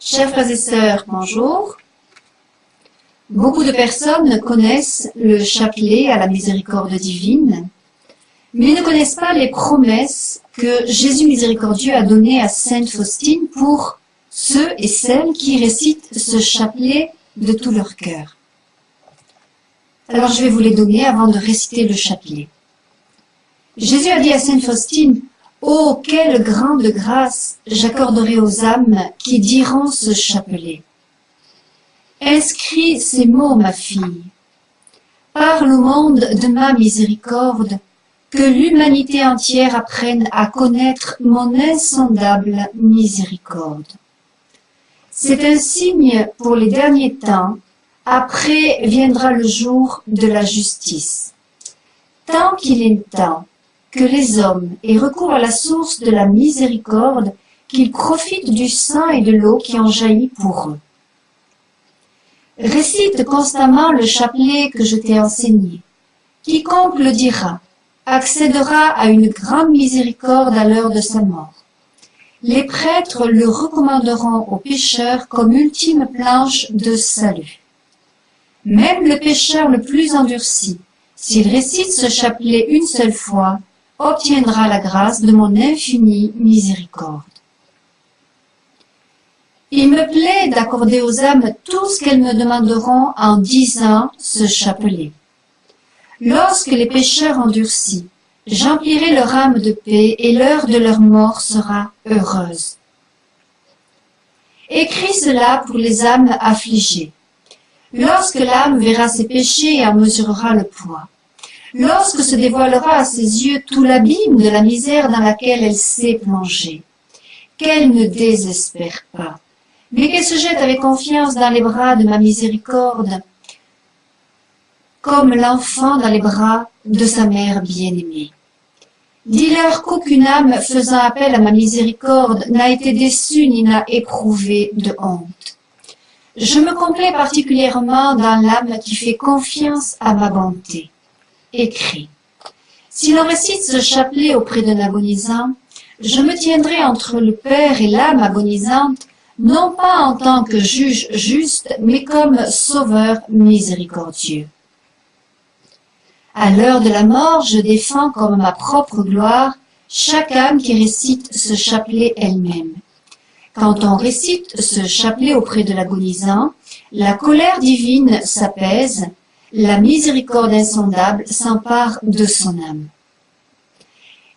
Chers frères et sœurs, bonjour. Beaucoup de personnes connaissent le chapelet à la miséricorde divine, mais ne connaissent pas les promesses que Jésus miséricordieux a données à Sainte Faustine pour ceux et celles qui récitent ce chapelet de tout leur cœur. Alors je vais vous les donner avant de réciter le chapelet. Jésus a dit à Sainte Faustine: « Oh, quelle grande grâce j'accorderai aux âmes qui diront ce chapelet. Inscris ces mots, ma fille. Parle au monde de ma miséricorde, que l'humanité entière apprenne à connaître mon insondable miséricorde. C'est un signe pour les derniers temps, après viendra le jour de la justice. Tant qu'il est temps que les hommes aient recours à la source de la miséricorde, qu'ils profitent du sang et de l'eau qui ont jailli pour eux. Récite constamment le chapelet que je t'ai enseigné. Quiconque le dira accédera à une grande miséricorde à l'heure de sa mort. Les prêtres le recommanderont aux pécheurs comme ultime planche de salut. Même le pécheur le plus endurci, s'il récite ce chapelet une seule fois, obtiendra la grâce de mon infinie miséricorde. Il me plaît d'accorder aux âmes tout ce qu'elles me demanderont en disant ce chapelet. Lorsque les pécheurs endurcis, j'emplirai leur âme de paix et l'heure de leur mort sera heureuse. Écris cela pour les âmes affligées. Lorsque l'âme verra ses péchés et en mesurera le poids. Lorsque se dévoilera à ses yeux tout l'abîme de la misère dans laquelle elle s'est plongée, qu'elle ne désespère pas, mais qu'elle se jette avec confiance dans les bras de ma miséricorde, comme l'enfant dans les bras de sa mère bien-aimée. Dis-leur qu'aucune âme faisant appel à ma miséricorde n'a été déçue ni n'a éprouvé de honte. Je me complais particulièrement dans l'âme qui fait confiance à ma bonté. Écrit. Si l'on récite ce chapelet auprès d'un agonisant, je me tiendrai entre le Père et l'âme agonisante, non pas en tant que juge juste, mais comme sauveur miséricordieux. À l'heure de la mort, je défends comme ma propre gloire chaque âme qui récite ce chapelet elle-même. Quand on récite ce chapelet auprès de l'agonisant, la colère divine s'apaise, la miséricorde insondable s'empare de son âme.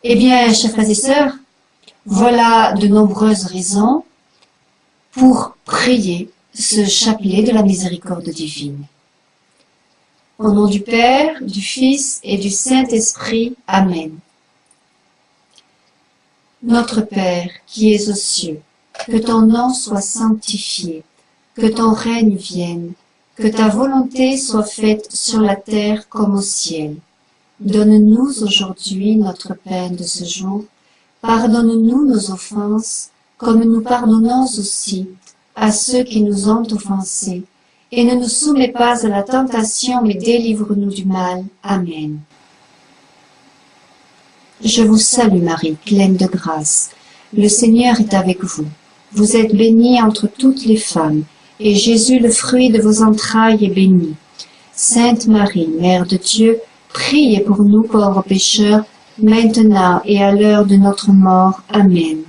Eh bien, chers frères et sœurs, voilà de nombreuses raisons pour prier ce chapelet de la miséricorde divine. Au nom du Père, du Fils et du Saint-Esprit. Amen. Notre Père, qui es aux cieux, que ton nom soit sanctifié, que ton règne vienne, que ta volonté soit faite sur la terre comme au ciel. Donne-nous aujourd'hui notre pain de ce jour. Pardonne-nous nos offenses, comme nous pardonnons aussi à ceux qui nous ont offensés. Et ne nous soumets pas à la tentation, mais délivre-nous du mal. Amen. Je vous salue Marie, pleine de grâce. Le Seigneur est avec vous. Vous êtes bénie entre toutes les femmes, et Jésus, le fruit de vos entrailles, est béni. Sainte Marie, Mère de Dieu, priez pour nous pauvres pécheurs, maintenant et à l'heure de notre mort. Amen.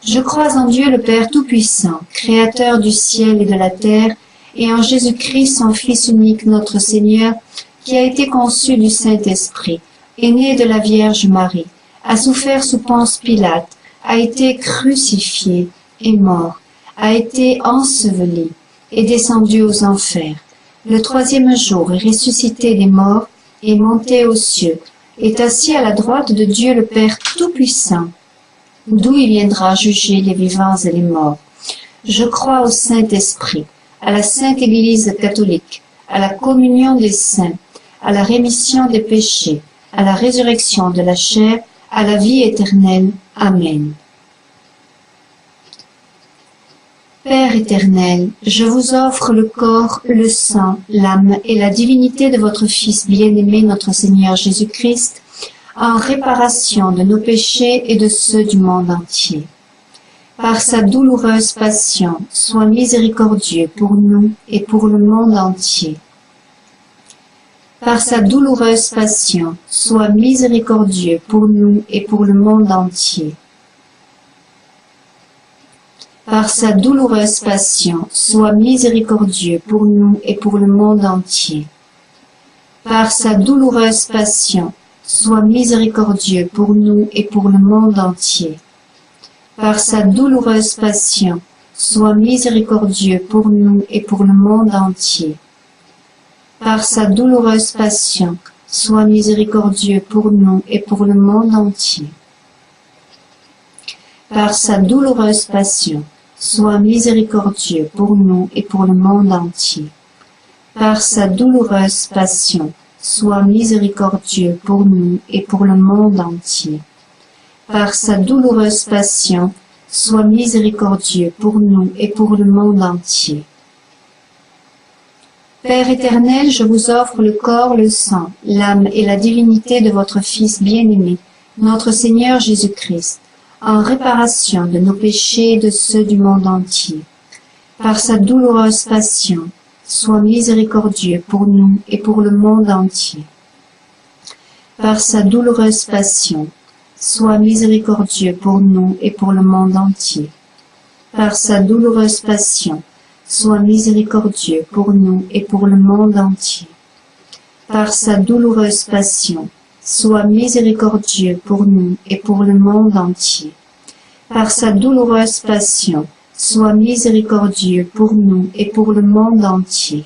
Je crois en Dieu le Père Tout-Puissant, Créateur du ciel et de la terre, et en Jésus-Christ, son Fils unique, notre Seigneur, qui a été conçu du Saint-Esprit, est né de la Vierge Marie, a souffert sous Ponce Pilate, a été crucifié, est mort, a été enseveli, est descendu aux enfers. Le troisième jour est ressuscité des morts, est monté aux cieux, est assis à la droite de Dieu le Père Tout-Puissant, d'où il viendra juger les vivants et les morts. Je crois au Saint-Esprit, à la Sainte Église catholique, à la communion des saints, à la rémission des péchés, à la résurrection de la chair, à la vie éternelle. Amen. Père éternel, je vous offre le corps, le sang, l'âme et la divinité de votre Fils bien-aimé, notre Seigneur Jésus-Christ, en réparation de nos péchés et de ceux du monde entier. Par sa douloureuse passion, sois miséricordieux pour nous et pour le monde entier. Par sa douloureuse passion, sois miséricordieux pour nous et pour le monde entier. Par sa douloureuse passion, sois miséricordieux pour nous et pour le monde entier. Par sa douloureuse passion, sois miséricordieux pour nous et pour le monde entier. Par sa douloureuse passion, sois miséricordieux pour nous et pour le monde entier. Par sa douloureuse passion, sois miséricordieux pour nous et pour le monde entier. Par sa douloureuse passion, sois miséricordieux pour nous et pour le monde entier. Par sa douloureuse passion, sois miséricordieux pour nous et pour le monde entier. Par sa douloureuse passion, sois miséricordieux pour nous et pour le monde entier. Père éternel, je vous offre le corps, le sang, l'âme et la divinité de votre Fils bien-aimé, notre Seigneur Jésus-Christ, en réparation de nos péchés et de ceux du monde entier. Par sa douloureuse passion, sois miséricordieux pour nous et pour le monde entier. Par sa douloureuse passion, sois miséricordieux pour nous et pour le monde entier. Par sa douloureuse passion, sois miséricordieux pour nous et pour le monde entier. Par sa douloureuse passion, sois miséricordieux pour nous et pour le monde entier. Par sa douloureuse passion, sois miséricordieux pour nous et pour le monde entier.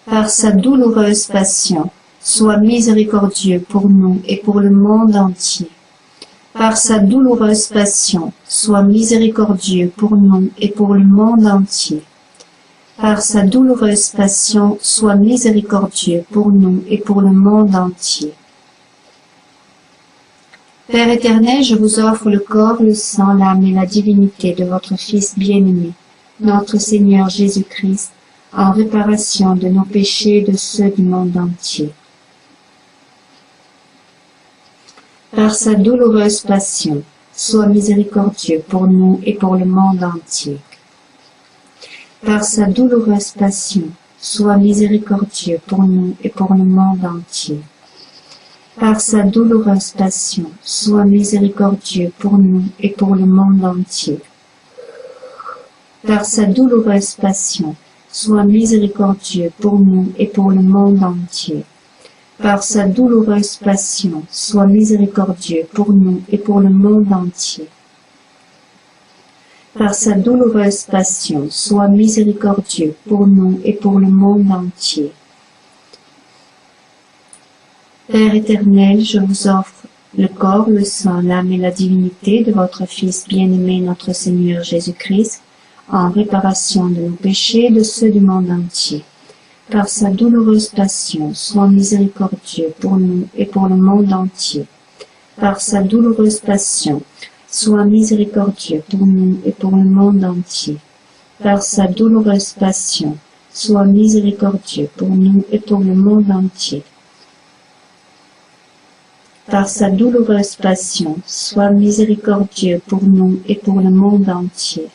Par sa douloureuse passion, sois miséricordieux pour nous et pour le monde entier. Par sa douloureuse passion, sois miséricordieux pour nous et pour le monde entier. Par sa douloureuse passion, sois miséricordieux pour nous et pour le monde entier. Père éternel, je vous offre le corps, le sang, l'âme et la divinité de votre Fils bien-aimé, notre Seigneur Jésus-Christ, en réparation de nos péchés et de ceux du monde entier. Par sa douloureuse passion, sois miséricordieux pour nous et pour le monde entier. Par sa douloureuse passion, sois miséricordieux pour nous et pour le monde entier. Par sa douloureuse passion, sois miséricordieux pour nous et pour le monde entier. Par sa douloureuse passion, sois miséricordieux pour nous et pour le monde entier. Par sa douloureuse passion, sois miséricordieux pour nous et pour le monde entier. Par sa douloureuse passion, sois miséricordieux pour nous et pour le monde entier. Père éternel, je vous offre le corps, le sang, l'âme et la divinité de votre Fils bien-aimé, notre Seigneur Jésus-Christ, en réparation de nos péchés et de ceux du monde entier. Par sa douloureuse passion, sois miséricordieux pour nous et pour le monde entier. Par sa douloureuse passion, sois miséricordieux pour nous et pour le monde entier. Par sa douloureuse passion, sois miséricordieux pour nous et pour le monde entier. Par sa douloureuse passion, sois miséricordieux pour nous et pour le monde entier.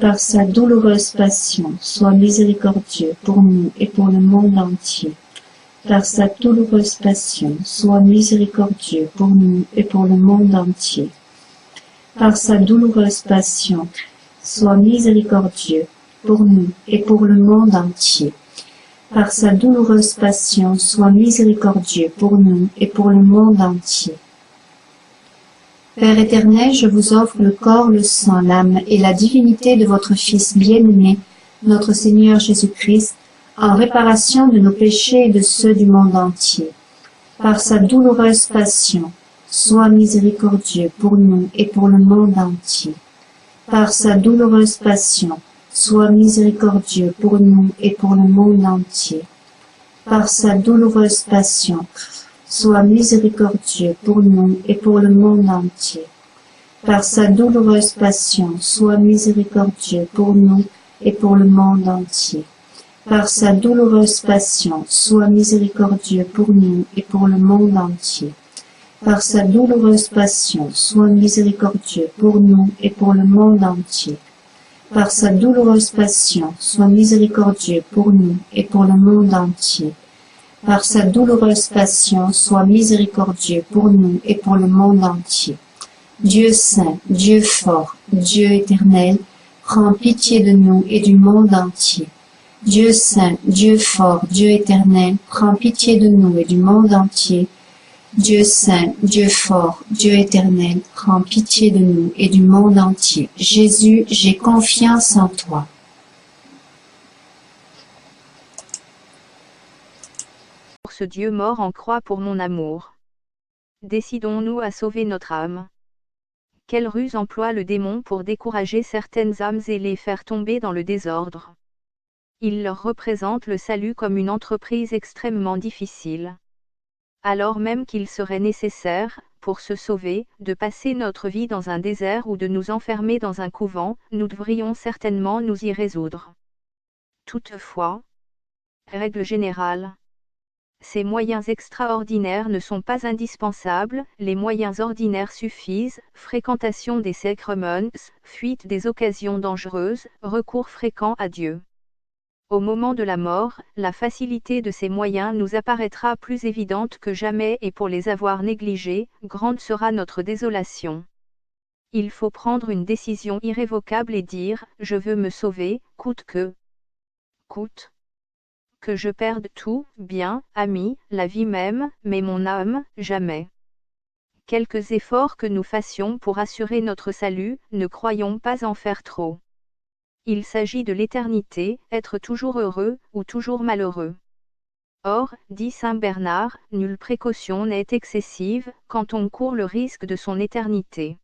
Par sa douloureuse passion, sois miséricordieux pour nous et pour le monde entier. Par sa douloureuse passion, sois miséricordieux pour nous et pour le monde entier. Par sa douloureuse passion, sois miséricordieux pour nous et pour le monde entier. Par sa douloureuse passion, sois miséricordieux pour nous et pour le monde entier. Père éternel, je vous offre le corps, le sang, l'âme et la divinité de votre Fils bien-aimé, notre Seigneur Jésus-Christ, en réparation de nos péchés et de ceux du monde entier. Par sa douloureuse passion, sois miséricordieux pour nous et pour le monde entier. Par sa douloureuse passion, sois miséricordieux pour nous et pour le monde entier. Par sa douloureuse passion, sois miséricordieux pour nous et pour le monde entier. Par sa douloureuse passion, sois miséricordieux pour nous et pour le monde entier. Par sa douloureuse passion, sois miséricordieux pour nous et pour le monde entier. Par sa douloureuse passion, sois miséricordieux pour nous et pour le monde entier. Par sa douloureuse passion, sois miséricordieux pour nous et pour le monde entier. Par sa douloureuse passion, sois miséricordieux pour nous et pour le monde entier. Dieu saint, Dieu fort, Dieu éternel, prends pitié de nous et du monde entier. Dieu saint, Dieu fort, Dieu éternel, prends pitié de nous et du monde entier. Dieu saint, Dieu fort, Dieu éternel, prends pitié de nous et du monde entier. Jésus, j'ai confiance en toi. Pour ce Dieu mort en croix pour mon amour. Décidons-nous à sauver notre âme. Quelle ruse emploie le démon pour décourager certaines âmes et les faire tomber dans le désordre. Il leur représente le salut comme une entreprise extrêmement difficile. Alors même qu'il serait nécessaire, pour se sauver, de passer notre vie dans un désert ou de nous enfermer dans un couvent, nous devrions certainement nous y résoudre. Toutefois, règle générale, ces moyens extraordinaires ne sont pas indispensables, les moyens ordinaires suffisent, fréquentation des sacrements, fuite des occasions dangereuses, recours fréquent à Dieu. Au moment de la mort, la facilité de ces moyens nous apparaîtra plus évidente que jamais et pour les avoir négligés, grande sera notre désolation. Il faut prendre une décision irrévocable et dire, je veux me sauver, coûte que coûte. Que je perde tout, bien, amis, la vie même, mais mon âme, jamais. Quelques efforts que nous fassions pour assurer notre salut, ne croyons pas en faire trop. Il s'agit de l'éternité, être toujours heureux, ou toujours malheureux. Or, dit saint Bernard, nulle précaution n'est excessive, quand on court le risque de son éternité.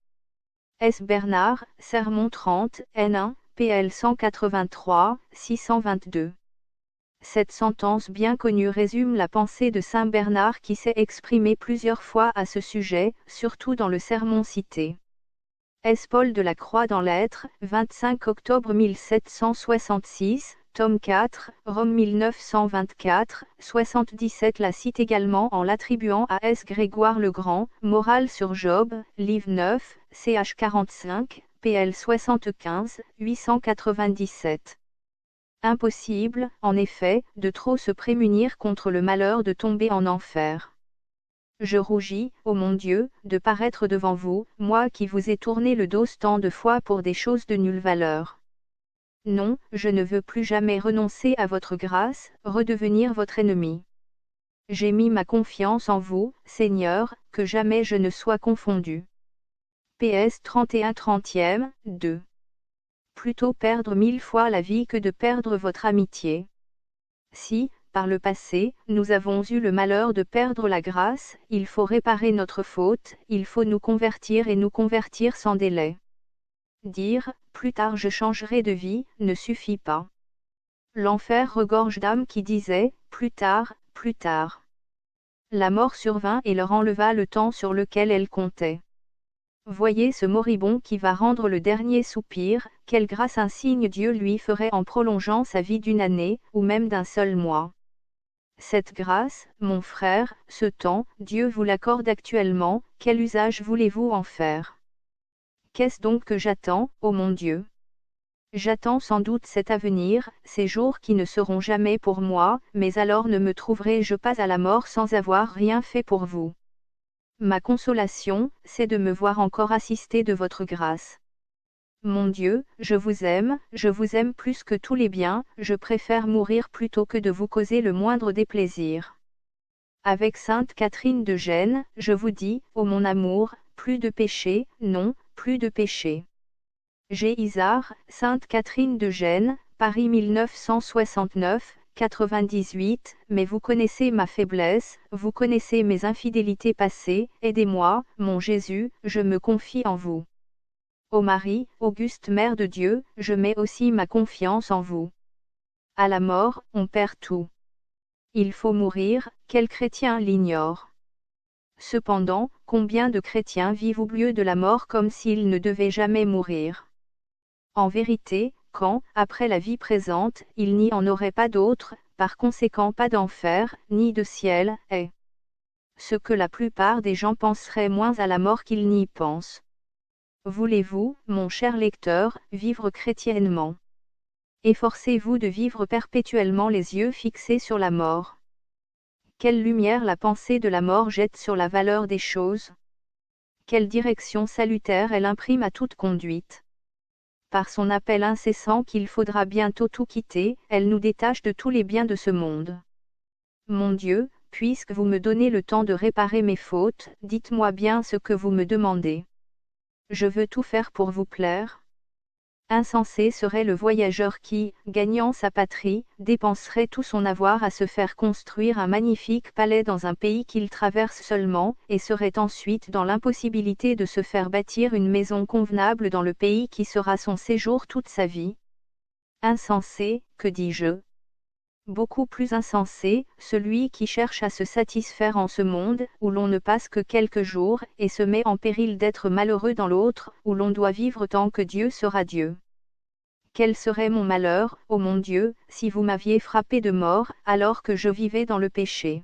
S. Bernard, Sermon 30, N1, PL 183, 622. Cette sentence bien connue résume la pensée de saint Bernard qui s'est exprimé plusieurs fois à ce sujet, surtout dans le sermon cité. S. Paul de la Croix dans Lettres, 25 octobre 1766, tome 4, Rome 1924, 77 la cite également en l'attribuant à S. Grégoire le Grand, Morale sur Job, livre 9, ch 45, pl 75, 897. Impossible, en effet, de trop se prémunir contre le malheur de tomber en enfer. Je rougis, ô mon Dieu, de paraître devant vous, moi qui vous ai tourné le dos tant de fois pour des choses de nulle valeur. Non, je ne veux plus jamais renoncer à votre grâce, redevenir votre ennemi. J'ai mis ma confiance en vous, Seigneur, que jamais je ne sois confondu. PS 31 2. Plutôt perdre 1000 fois la vie que de perdre votre amitié. Si, par le passé, nous avons eu le malheur de perdre la grâce, il faut réparer notre faute, il faut nous convertir et nous convertir sans délai. Dire, plus tard je changerai de vie, ne suffit pas. L'enfer regorge d'âmes qui disaient, plus tard, plus tard. La mort survint et leur enleva le temps sur lequel elle comptait. Voyez ce moribond qui va rendre le dernier soupir, quelle grâce insigne Dieu lui ferait en prolongeant sa vie d'une année, ou même d'un seul mois. Cette grâce, mon frère, ce temps, Dieu vous l'accorde actuellement, quel usage voulez-vous en faire? Qu'est-ce donc que j'attends, ô mon Dieu? J'attends sans doute cet avenir, ces jours qui ne seront jamais pour moi, mais alors ne me trouverai-je pas à la mort sans avoir rien fait pour vous. Ma consolation, c'est de me voir encore assisté de votre grâce. Mon Dieu, je vous aime plus que tous les biens, je préfère mourir plutôt que de vous causer le moindre déplaisir. Avec sainte Catherine de Gênes, je vous dis, ô mon amour, plus de péché, non, plus de péché. G. Isard, sainte Catherine de Gênes, Paris 1969, 98, mais vous connaissez ma faiblesse, vous connaissez mes infidélités passées, aidez-moi, mon Jésus, je me confie en vous. Ô Marie, auguste Mère de Dieu, je mets aussi ma confiance en vous. À la mort, on perd tout. Il faut mourir, quel chrétien l'ignore. Cependant, combien de chrétiens vivent au lieu de la mort comme s'ils ne devaient jamais mourir. En vérité, quand, après la vie présente, il n'y en aurait pas d'autre, par conséquent pas d'enfer, ni de ciel, Ce que la plupart des gens penseraient moins à la mort qu'ils n'y pensent. Voulez-vous, mon cher lecteur, vivre chrétiennement? Efforcez-vous de vivre perpétuellement les yeux fixés sur la mort. Quelle lumière la pensée de la mort jette sur la valeur des choses? Quelle direction salutaire elle imprime à toute conduite? Par son appel incessant qu'il faudra bientôt tout quitter, elle nous détache de tous les biens de ce monde. Mon Dieu, puisque vous me donnez le temps de réparer mes fautes, dites-moi bien ce que vous me demandez. Je veux tout faire pour vous plaire. Insensé serait le voyageur qui, gagnant sa patrie, dépenserait tout son avoir à se faire construire un magnifique palais dans un pays qu'il traverse seulement, et serait ensuite dans l'impossibilité de se faire bâtir une maison convenable dans le pays qui sera son séjour toute sa vie. Insensé, que dis-je? Beaucoup plus insensé, celui qui cherche à se satisfaire en ce monde, où l'on ne passe que quelques jours, et se met en péril d'être malheureux dans l'autre, où l'on doit vivre tant que Dieu sera Dieu. Quel serait mon malheur, ô mon Dieu, si vous m'aviez frappé de mort, alors que je vivais dans le péché?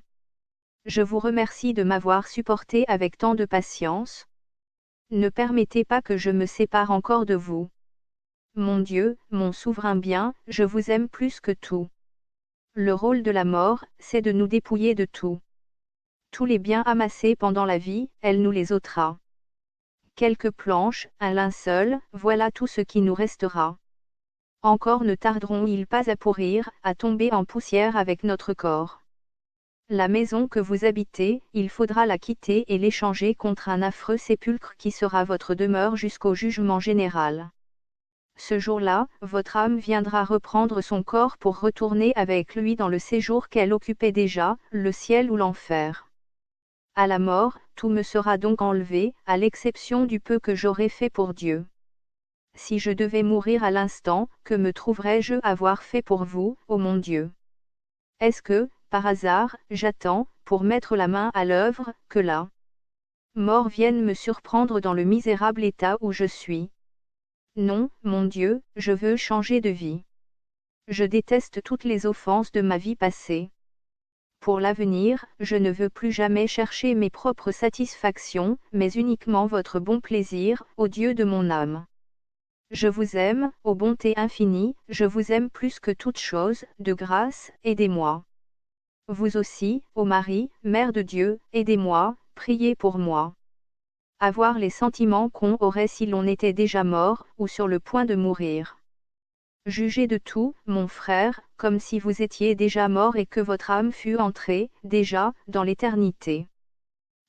Je vous remercie de m'avoir supporté avec tant de patience. Ne permettez pas que je me sépare encore de vous. Mon Dieu, mon souverain bien, je vous aime plus que tout. Le rôle de la mort, c'est de nous dépouiller de tout. Tous les biens amassés pendant la vie, elle nous les ôtera. Quelques planches, un linceul, voilà tout ce qui nous restera. Encore ne tarderont-ils pas à pourrir, à tomber en poussière avec notre corps. La maison que vous habitez, il faudra la quitter et l'échanger contre un affreux sépulcre qui sera votre demeure jusqu'au jugement général. Ce jour-là, votre âme viendra reprendre son corps pour retourner avec lui dans le séjour qu'elle occupait déjà, le ciel ou l'enfer. À la mort, tout me sera donc enlevé, à l'exception du peu que j'aurai fait pour Dieu. Si je devais mourir à l'instant, que me trouverais-je avoir fait pour vous, ô mon Dieu? Est-ce que, par hasard, j'attends, pour mettre la main à l'œuvre, que la mort vienne me surprendre dans le misérable état où je suis? Non, mon Dieu, je veux changer de vie. Je déteste toutes les offenses de ma vie passée. Pour l'avenir, je ne veux plus jamais chercher mes propres satisfactions, mais uniquement votre bon plaisir, ô Dieu de mon âme. Je vous aime, ô bonté infinie, je vous aime plus que toute chose, de grâce, aidez-moi. Vous aussi, ô Marie, Mère de Dieu, aidez-moi, priez pour moi. Avoir les sentiments qu'on aurait si l'on était déjà mort, ou sur le point de mourir. Jugez de tout, mon frère, comme si vous étiez déjà mort et que votre âme fût entrée, déjà, dans l'éternité.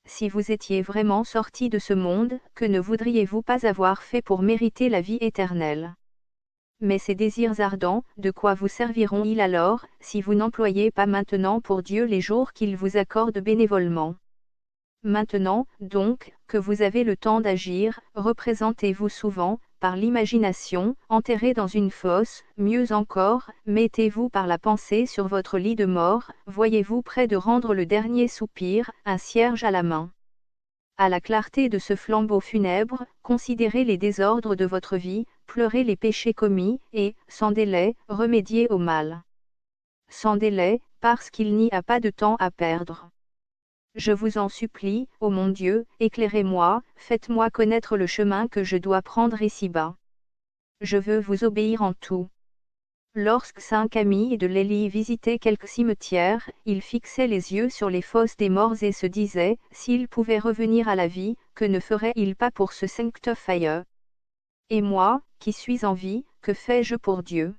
Si vous étiez vraiment sorti de ce monde, que ne voudriez-vous pas avoir fait pour mériter la vie éternelle? Mais ces désirs ardents, de quoi vous serviront-ils alors, si vous n'employez pas maintenant pour Dieu les jours qu'il vous accorde bénévolement? Maintenant, donc, que vous avez le temps d'agir, représentez-vous souvent, par l'imagination, enterré dans une fosse, mieux encore, mettez-vous par la pensée sur votre lit de mort, voyez-vous près de rendre le dernier soupir, un cierge à la main. À la clarté de ce flambeau funèbre, considérez les désordres de votre vie, pleurez les péchés commis, et, sans délai, remédiez au mal. Sans délai, parce qu'il n'y a pas de temps à perdre. Je vous en supplie, ô mon Dieu, éclairez-moi, faites-moi connaître le chemin que je dois prendre ici-bas. Je veux vous obéir en tout. Lorsque saint Camille de Lellis visitait quelques cimetières, il fixait les yeux sur les fosses des morts et se disait, s'il pouvait revenir à la vie, que ne ferait-il pas pour ce sanctifié? Et moi, qui suis en vie, que fais-je pour Dieu?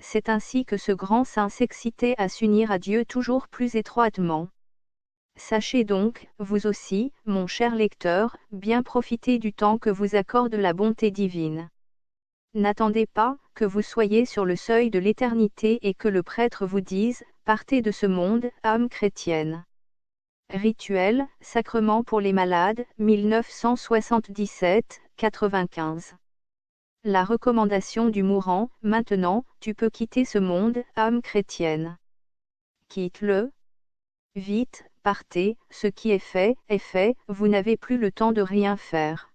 C'est ainsi que ce grand saint s'excitait à s'unir à Dieu toujours plus étroitement. Sachez donc, vous aussi, mon cher lecteur, bien profiter du temps que vous accorde la bonté divine. N'attendez pas que vous soyez sur le seuil de l'éternité et que le prêtre vous dise, partez de ce monde, âme chrétienne. Rituel, sacrement pour les malades, 1977-95. La recommandation du mourant, maintenant, tu peux quitter ce monde, âme chrétienne. Quitte-le. Vite, partez, ce qui est fait, vous n'avez plus le temps de rien faire.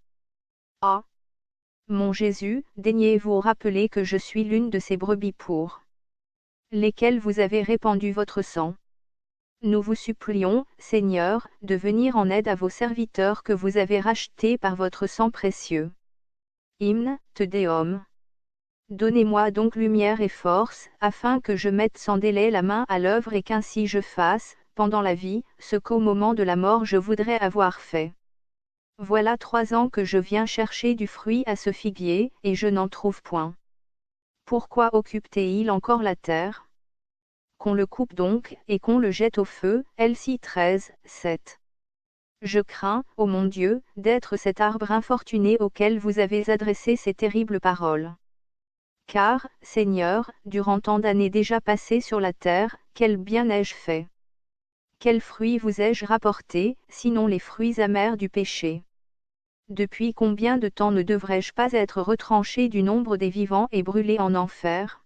Ah! Mon Jésus, daignez-vous rappeler que je suis l'une de ces brebis pour lesquelles vous avez répandu votre sang. Nous vous supplions, Seigneur, de venir en aide à vos serviteurs que vous avez rachetés par votre sang précieux. Hymne, Te Deum. Donnez-moi donc lumière et force, afin que je mette sans délai la main à l'œuvre et qu'ainsi je fasse, pendant la vie, ce qu'au moment de la mort je voudrais avoir fait. Voilà 3 ans que je viens chercher du fruit à ce figuier, et je n'en trouve point. Pourquoi occupe-t-il encore la terre? Qu'on le coupe donc, et qu'on le jette au feu. Elsie 13, 7. Je crains, ô mon Dieu, d'être cet arbre infortuné auquel vous avez adressé ces terribles paroles. Car, Seigneur, durant tant d'années déjà passées sur la terre, quel bien ai-je fait? Quels fruits vous ai-je rapportés, sinon les fruits amers du péché? Depuis combien de temps ne devrais-je pas être retranché du nombre des vivants et brûlé en enfer?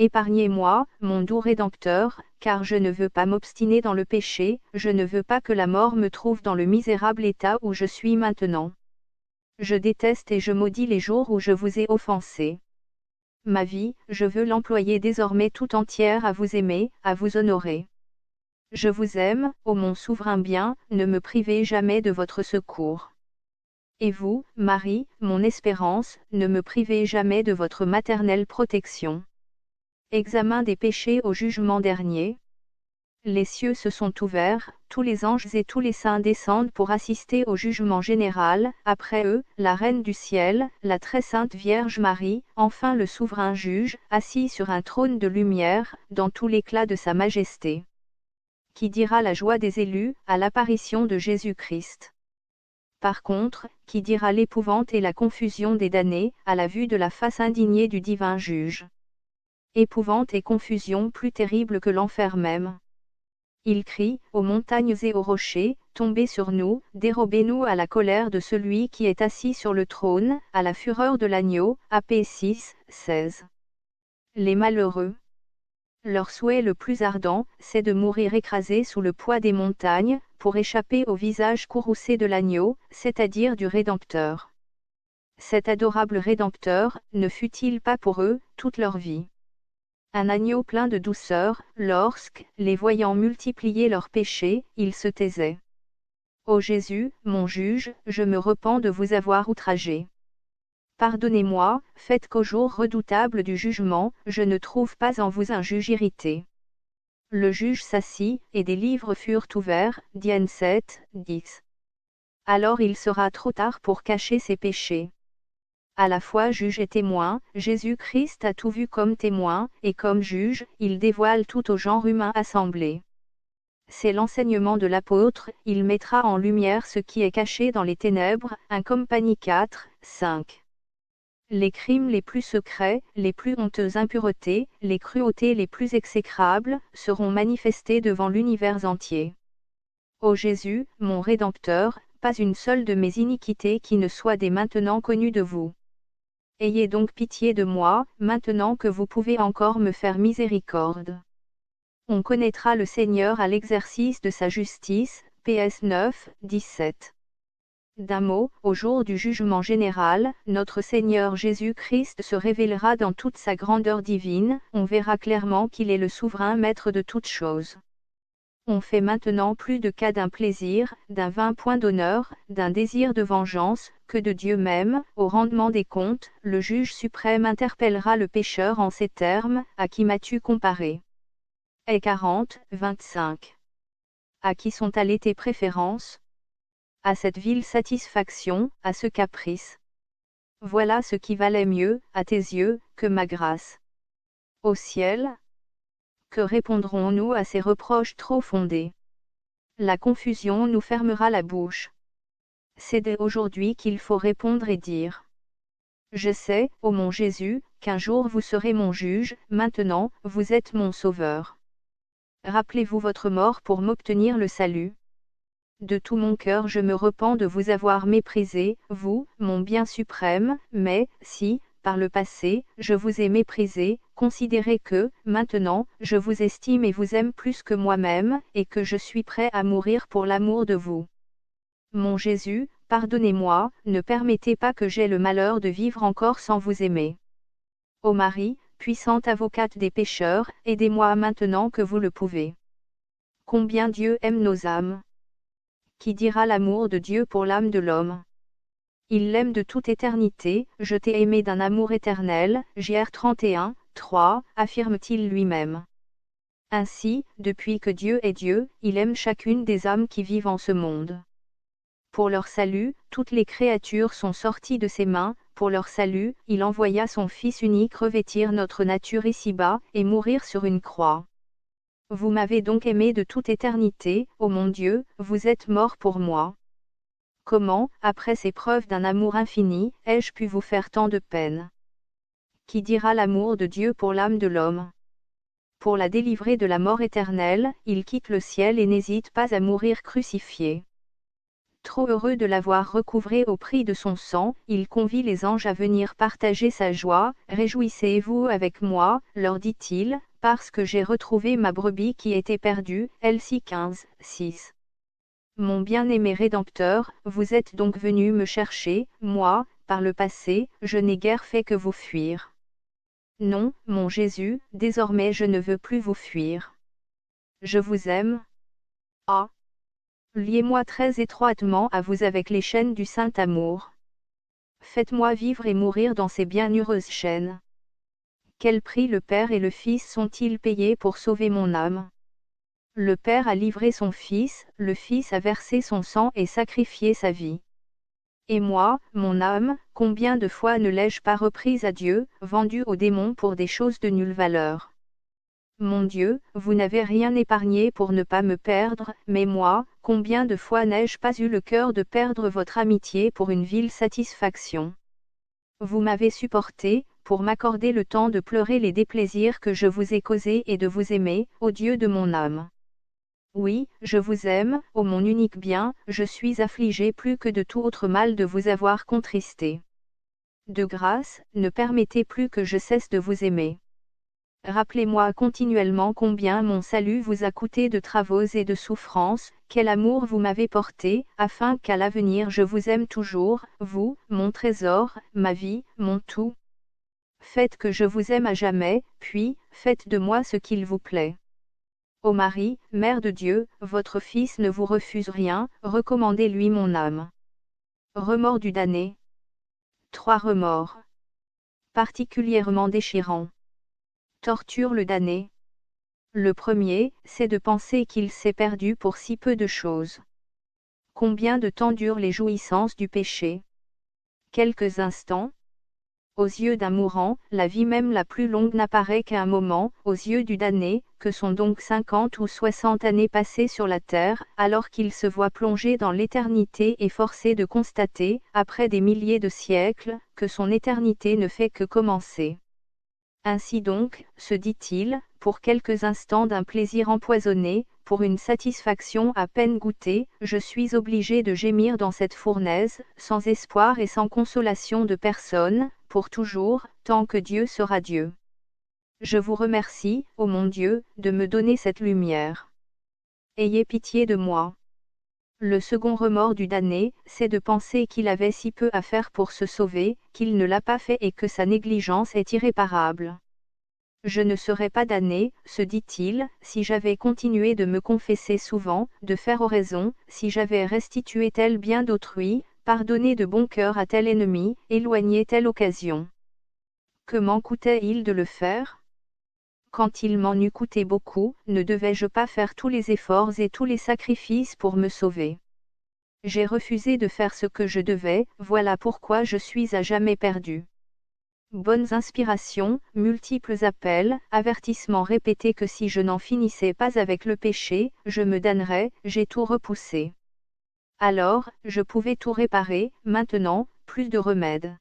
Épargnez-moi, mon doux Rédempteur, car je ne veux pas m'obstiner dans le péché, je ne veux pas que la mort me trouve dans le misérable état où je suis maintenant. Je déteste et je maudis les jours où je vous ai offensé. Ma vie, je veux l'employer désormais tout entière à vous aimer, à vous honorer. Je vous aime, ô mon souverain bien, ne me privez jamais de votre secours. Et vous, Marie, mon espérance, ne me privez jamais de votre maternelle protection. Examen des péchés au jugement dernier. Les cieux se sont ouverts, tous les anges et tous les saints descendent pour assister au jugement général, après eux, la Reine du ciel, la très sainte Vierge Marie, enfin le souverain juge, assis sur un trône de lumière, dans tout l'éclat de sa majesté. Qui dira la joie des élus, à l'apparition de Jésus-Christ? Par contre, qui dira l'épouvante et la confusion des damnés, à la vue de la face indignée du divin juge? Épouvante et confusion plus terribles que l'enfer même. Il crie, aux montagnes et aux rochers, tombez sur nous, dérobez-nous à la colère de celui qui est assis sur le trône, à la fureur de l'agneau. AP 6, 16. Les malheureux. Leur souhait le plus ardent, c'est de mourir écrasés sous le poids des montagnes, pour échapper au visage courroucé de l'agneau, c'est-à-dire du Rédempteur. Cet adorable Rédempteur, ne fut-il pas pour eux, toute leur vie un agneau plein de douceur, lorsque, les voyant multiplier leurs péchés, ils se taisaient. Ô Jésus, mon juge, je me repens de vous avoir outragé. Pardonnez-moi, faites qu'au jour redoutable du jugement, je ne trouve pas en vous un juge irrité. Le juge s'assit, et des livres furent ouverts. Diane 7, 10. Alors il sera trop tard pour cacher ses péchés. À la fois juge et témoin, Jésus-Christ a tout vu comme témoin, et comme juge, il dévoile tout au genre humain assemblé. C'est l'enseignement de l'apôtre, il mettra en lumière ce qui est caché dans les ténèbres. 1 Compagnie 4, 5. Les crimes les plus secrets, les plus honteuses impuretés, les cruautés les plus exécrables, seront manifestés devant l'univers entier. Ô Jésus, mon Rédempteur, pas une seule de mes iniquités qui ne soit dès maintenant connue de vous. Ayez donc pitié de moi, maintenant que vous pouvez encore me faire miséricorde. On connaîtra le Seigneur à l'exercice de sa justice. PS 9, 17. D'un mot, au jour du jugement général, notre Seigneur Jésus-Christ se révélera dans toute sa grandeur divine, on verra clairement qu'il est le souverain maître de toutes choses. On fait maintenant plus de cas d'un plaisir, d'un vain point d'honneur, d'un désir de vengeance, que de Dieu même. Au rendement des comptes, le juge suprême interpellera le pécheur en ces termes: à qui m'as-tu comparé? Et 40, 25. À qui sont allées tes préférences? À cette vile satisfaction, à ce caprice. Voilà ce qui valait mieux, à tes yeux, que ma grâce. Au ciel, que répondrons-nous à ces reproches trop fondés? La confusion nous fermera la bouche. C'est dès aujourd'hui qu'il faut répondre et dire: je sais, ô mon Jésus, qu'un jour vous serez mon juge, maintenant, vous êtes mon sauveur. Rappelez-vous votre mort pour m'obtenir le salut. De tout mon cœur je me repens de vous avoir méprisé, vous, mon bien suprême, mais, si, par le passé, je vous ai méprisé, considérez que, maintenant, je vous estime et vous aime plus que moi-même, et que je suis prêt à mourir pour l'amour de vous. Mon Jésus, pardonnez-moi, ne permettez pas que j'aie le malheur de vivre encore sans vous aimer. Ô Marie, puissante avocate des pécheurs, aidez-moi maintenant que vous le pouvez. combien Dieu aime nos âmes. Qui dira l'amour de Dieu pour l'âme de l'homme? Il l'aime de toute éternité, je t'ai aimé d'un amour éternel, Jr 31, 3, affirme-t-il lui-même. Ainsi, depuis que Dieu est Dieu, il aime chacune des âmes qui vivent en ce monde. Pour leur salut, toutes les créatures sont sorties de ses mains, pour leur salut, il envoya son Fils unique revêtir notre nature ici-bas, et mourir sur une croix. Vous m'avez donc aimé de toute éternité, ô mon Dieu, vous êtes mort pour moi. Comment, après ces preuves d'un amour infini, ai-je pu vous faire tant de peine? Qui dira l'amour de Dieu pour l'âme de l'homme? Pour la délivrer de la mort éternelle, il quitte le ciel et n'hésite pas à mourir crucifié. Trop heureux de l'avoir recouvré au prix de son sang, il convie les anges à venir partager sa joie. Réjouissez-vous avec moi, leur dit-il, parce que j'ai retrouvé ma brebis qui était perdue. Elsie 15, 6. Mon bien-aimé Rédempteur, vous êtes donc venu me chercher, moi, par le passé, je n'ai guère fait que vous fuir. Non, mon Jésus, désormais je ne veux plus vous fuir. Je vous aime. Ah! Liez-moi très étroitement à vous avec les chaînes du saint amour. Faites-moi vivre et mourir dans ces bienheureuses chaînes. Quel prix le Père et le Fils sont-ils payés pour sauver mon âme? Le Père a livré son Fils, le Fils a versé son sang et sacrifié sa vie. Et moi, mon âme, combien de fois ne l'ai-je pas reprise à Dieu, vendue aux démons pour des choses de nulle valeur? Mon Dieu, vous n'avez rien épargné pour ne pas me perdre, mais moi, combien de fois n'ai-je pas eu le cœur de perdre votre amitié pour une vile satisfaction? Vous m'avez supporté, pour m'accorder le temps de pleurer les déplaisirs que je vous ai causés et de vous aimer, ô Dieu de mon âme. Oui, je vous aime, ô mon unique bien, je suis affligé plus que de tout autre mal de vous avoir contristé. De grâce, ne permettez plus que je cesse de vous aimer. Rappelez-moi continuellement combien mon salut vous a coûté de travaux et de souffrances, quel amour vous m'avez porté, afin qu'à l'avenir je vous aime toujours, vous, mon trésor, ma vie, mon tout. Faites que je vous aime à jamais, puis, faites de moi ce qu'il vous plaît. Ô Marie, Mère de Dieu, votre Fils ne vous refuse rien, recommandez-lui mon âme. Remords du damné. 3 remords. Particulièrement déchirants. Torture le damné. Le premier, c'est de penser qu'il s'est perdu pour si peu de choses. Combien de temps durent les jouissances du péché? Quelques instants. Aux yeux d'un mourant, la vie même la plus longue n'apparaît qu'à un moment, aux yeux du damné, que sont donc 50 ou 60 années passées sur la terre, alors qu'il se voit plongé dans l'éternité et forcé de constater, après des milliers de siècles, que son éternité ne fait que commencer. Ainsi donc, se dit-il, pour quelques instants d'un plaisir empoisonné, pour une satisfaction à peine goûtée, je suis obligé de gémir dans cette fournaise, sans espoir et sans consolation de personne, pour toujours, tant que Dieu sera Dieu. Je vous remercie, ô mon Dieu, de me donner cette lumière. Ayez pitié de moi. Le second remords du damné, c'est de penser qu'il avait si peu à faire pour se sauver, qu'il ne l'a pas fait et que sa négligence est irréparable. Je ne serais pas damné, se dit-il, si j'avais continué de me confesser souvent, de faire oraison, si j'avais restitué tel bien d'autrui, pardonné de bon cœur à tel ennemi, éloigné telle occasion. Que m'en coûtait-il de le faire? Quand il m'en eût coûté beaucoup, ne devais-je pas faire tous les efforts et tous les sacrifices pour me sauver? J'ai refusé de faire ce que je devais, voilà pourquoi je suis à jamais perdu. Bonnes inspirations, multiples appels, avertissements répétés que si je n'en finissais pas avec le péché, je me damnerais, j'ai tout repoussé. Alors, je pouvais tout réparer, maintenant, plus de remède.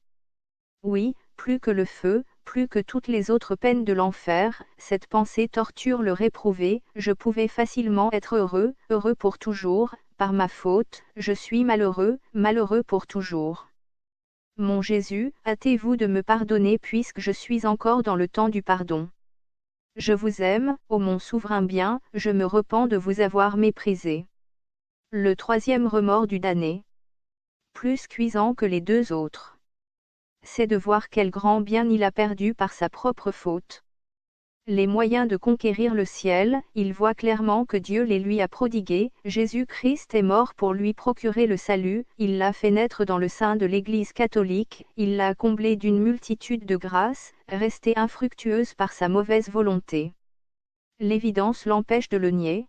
Oui, plus que le feu, plus que toutes les autres peines de l'enfer, cette pensée torture le réprouvé, je pouvais facilement être heureux, heureux pour toujours, par ma faute, je suis malheureux, malheureux pour toujours. Mon Jésus, hâtez-vous de me pardonner puisque je suis encore dans le temps du pardon. Je vous aime, ô mon souverain bien, je me repens de vous avoir méprisé. Le troisième remords du damné. Plus cuisant que les deux autres. C'est de voir quel grand bien il a perdu par sa propre faute. les moyens de conquérir le ciel, il voit clairement que Dieu les lui a prodigués, Jésus-Christ est mort pour lui procurer le salut, il l'a fait naître dans le sein de l'Église catholique, il l'a comblé d'une multitude de grâces, restée infructueuse par sa mauvaise volonté. L'évidence l'empêche de le nier.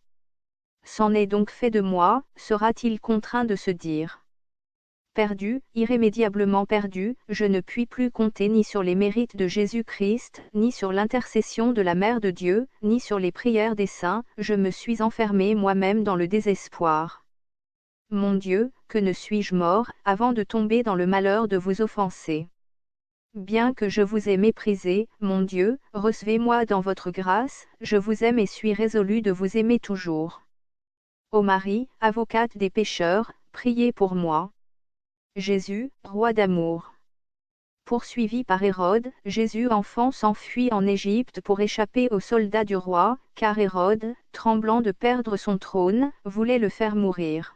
C'en est donc fait de moi, sera-t-il contraint de se dire. Perdu, irrémédiablement perdu, je ne puis plus compter ni sur les mérites de Jésus-Christ, ni sur l'intercession de la Mère de Dieu, ni sur les prières des saints, je me suis enfermé moi-même dans le désespoir. Mon Dieu, que ne suis-je mort, avant de tomber dans le malheur de vous offenser. Bien que je vous ai méprisé, mon Dieu, recevez-moi dans votre grâce, je vous aime et suis résolu de vous aimer toujours. Ô Marie, avocate des pécheurs, priez pour moi. Jésus, roi d'amour. Poursuivi par Hérode, Jésus enfant s'enfuit en Égypte pour échapper aux soldats du roi, car Hérode, tremblant de perdre son trône, voulait le faire mourir.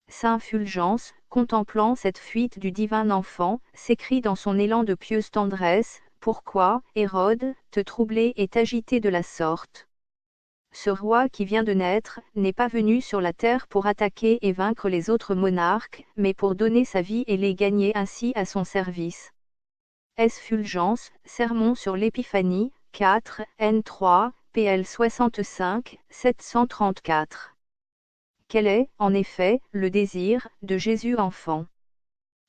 Saint Fulgence, contemplant cette fuite du divin enfant, s'écrie dans son élan de pieuse tendresse, « Pourquoi, Hérode, te troubler et t'agiter de la sorte ? Ce roi qui vient de naître, n'est pas venu sur la terre pour attaquer et vaincre les autres monarques, mais pour donner sa vie et les gagner ainsi à son service. » S. Fulgence, Sermon sur l'Épiphanie, 4, N3, PL 65, 734. Quel est, en effet, le désir de Jésus enfant?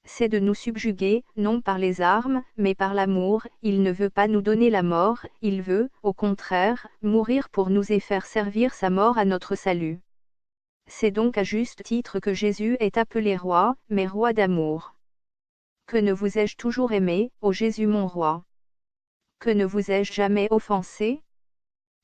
C'est de nous subjuguer, non par les armes, mais par l'amour, il ne veut pas nous donner la mort, il veut, au contraire, mourir pour nous et faire servir sa mort à notre salut. C'est donc à juste titre que Jésus est appelé roi, mais roi d'amour. Que ne vous ai-je toujours aimé, ô Jésus mon roi? Que ne vous ai-je jamais offensé?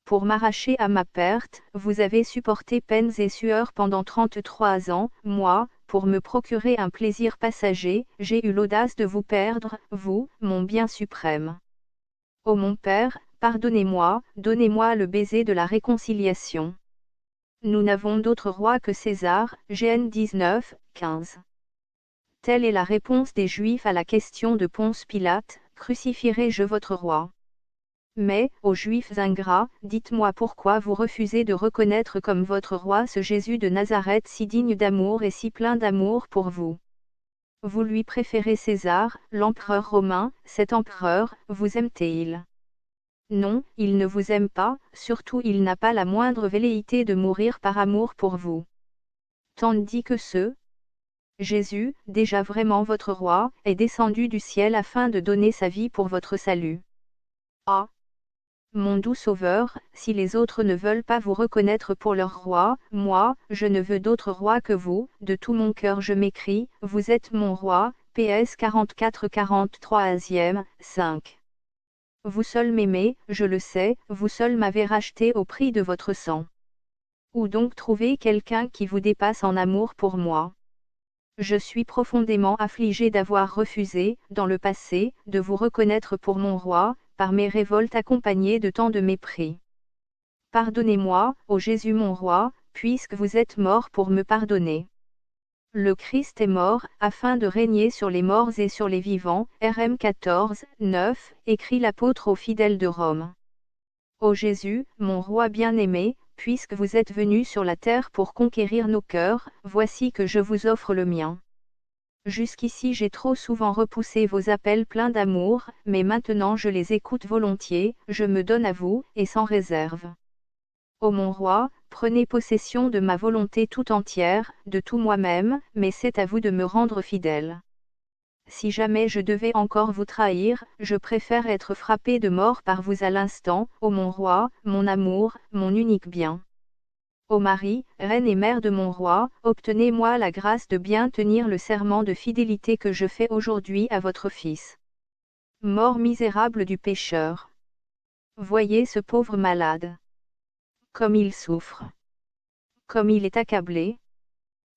Pour m'arracher à ma perte, vous avez supporté peines et sueurs pendant 33 ans, moi, pour me procurer un plaisir passager, j'ai eu l'audace de vous perdre, vous, mon bien suprême. Ô mon Père, pardonnez-moi, donnez-moi le baiser de la réconciliation. Nous n'avons d'autre roi que César, Gn 19, 15. Telle est la réponse des Juifs à la question de Ponce Pilate, crucifierai-je votre roi? Mais, ô Juifs ingrats, dites-moi pourquoi vous refusez de reconnaître comme votre roi ce Jésus de Nazareth si digne d'amour et si plein d'amour pour vous. Vous lui préférez César, l'empereur romain, cet empereur, vous aime-t-il? Non, il ne vous aime pas, surtout il n'a pas la moindre velléité de mourir par amour pour vous. Tandis que Jésus, déjà vraiment votre roi, est descendu du ciel afin de donner sa vie pour votre salut. Ah! Mon doux Sauveur, si les autres ne veulent pas vous reconnaître pour leur roi, moi, je ne veux d'autre roi que vous, de tout mon cœur je m'écrie, vous êtes mon roi, PS 44-43e, 5. Vous seul m'aimez, je le sais, vous seul m'avez racheté au prix de votre sang. Où donc trouver quelqu'un qui vous dépasse en amour pour moi? Je suis profondément affligé d'avoir refusé, dans le passé, de vous reconnaître pour mon roi, par mes révoltes accompagnées de tant de mépris. Pardonnez-moi, ô Jésus mon roi, puisque vous êtes mort pour me pardonner. Le Christ est mort, afin de régner sur les morts et sur les vivants, RM 14, 9, écrit l'apôtre aux fidèles de Rome. Ô Jésus, mon roi bien-aimé, puisque vous êtes venu sur la terre pour conquérir nos cœurs, voici que je vous offre le mien. Jusqu'ici j'ai trop souvent repoussé vos appels pleins d'amour, mais maintenant je les écoute volontiers, je me donne à vous, et sans réserve. Ô mon roi, prenez possession de ma volonté tout entière, de tout moi-même, mais c'est à vous de me rendre fidèle. Si jamais je devais encore vous trahir, je préfère être frappé de mort par vous à l'instant, ô mon roi, mon amour, mon unique bien. Ô Marie, reine et mère de mon roi, obtenez-moi la grâce de bien tenir le serment de fidélité que je fais aujourd'hui à votre Fils. Mort misérable du pécheur. Voyez ce pauvre malade. Comme il souffre. Comme il est accablé.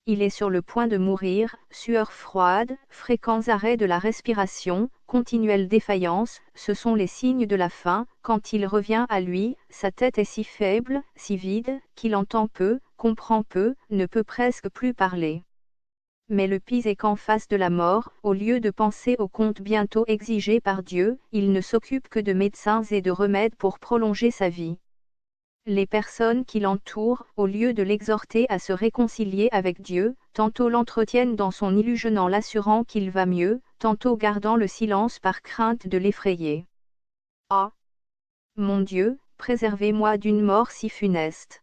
Il est sur le point de mourir, sueur froide, fréquents arrêts de la respiration, continuelle défaillance, ce sont les signes de la fin, quand il revient à lui, sa tête est si faible, si vide, qu'il entend peu, comprend peu, ne peut presque plus parler. Mais le pis est qu'en face de la mort, au lieu de penser au compte bientôt exigé par Dieu, il ne s'occupe que de médecins et de remèdes pour prolonger sa vie. Les personnes qui l'entourent, au lieu de l'exhorter à se réconcilier avec Dieu, tantôt l'entretiennent dans son illusion en l'assurant qu'il va mieux, tantôt gardant le silence par crainte de l'effrayer. Ah! Mon Dieu, préservez-moi d'une mort si funeste.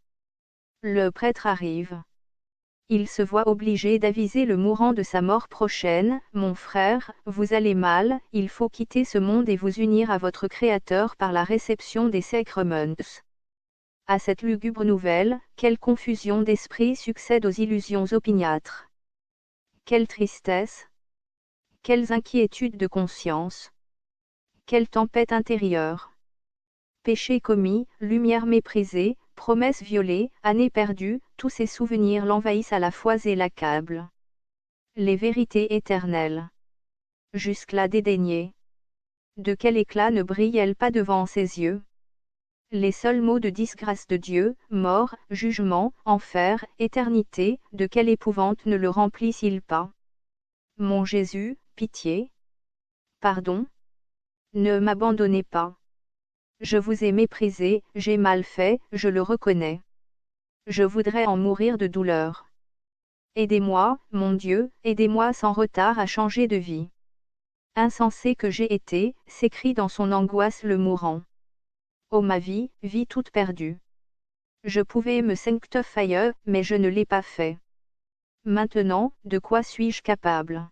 Le prêtre arrive. Il se voit obligé d'aviser le mourant de sa mort prochaine. Mon frère, vous allez mal, il faut quitter ce monde et vous unir à votre Créateur par la réception des sacrements. À cette lugubre nouvelle, quelle confusion d'esprit succède aux illusions opiniâtres. Quelle tristesse! Quelles inquiétudes de conscience! Quelle tempête intérieure! Péché commis, lumière méprisée, promesses violées, années perdues, tous ces souvenirs l'envahissent à la fois et l'accablent. Les vérités éternelles. Jusque-là dédaignées. De quel éclat ne brillent-elles pas devant ses yeux? Les seuls mots de disgrâce de Dieu, mort, jugement, enfer, éternité, de quelle épouvante ne le remplissent-ils pas? Mon Jésus, pitié. Pardon. Ne m'abandonnez pas. Je vous ai méprisé, j'ai mal fait, je le reconnais. Je voudrais en mourir de douleur. Aidez-moi, mon Dieu, aidez-moi sans retard à changer de vie. Insensé que j'ai été, s'écrie dans son angoisse le mourant. Ô ma vie, vie toute perdue. Je pouvais me sanctifier, mais je ne l'ai pas fait. Maintenant, de quoi suis-je capable?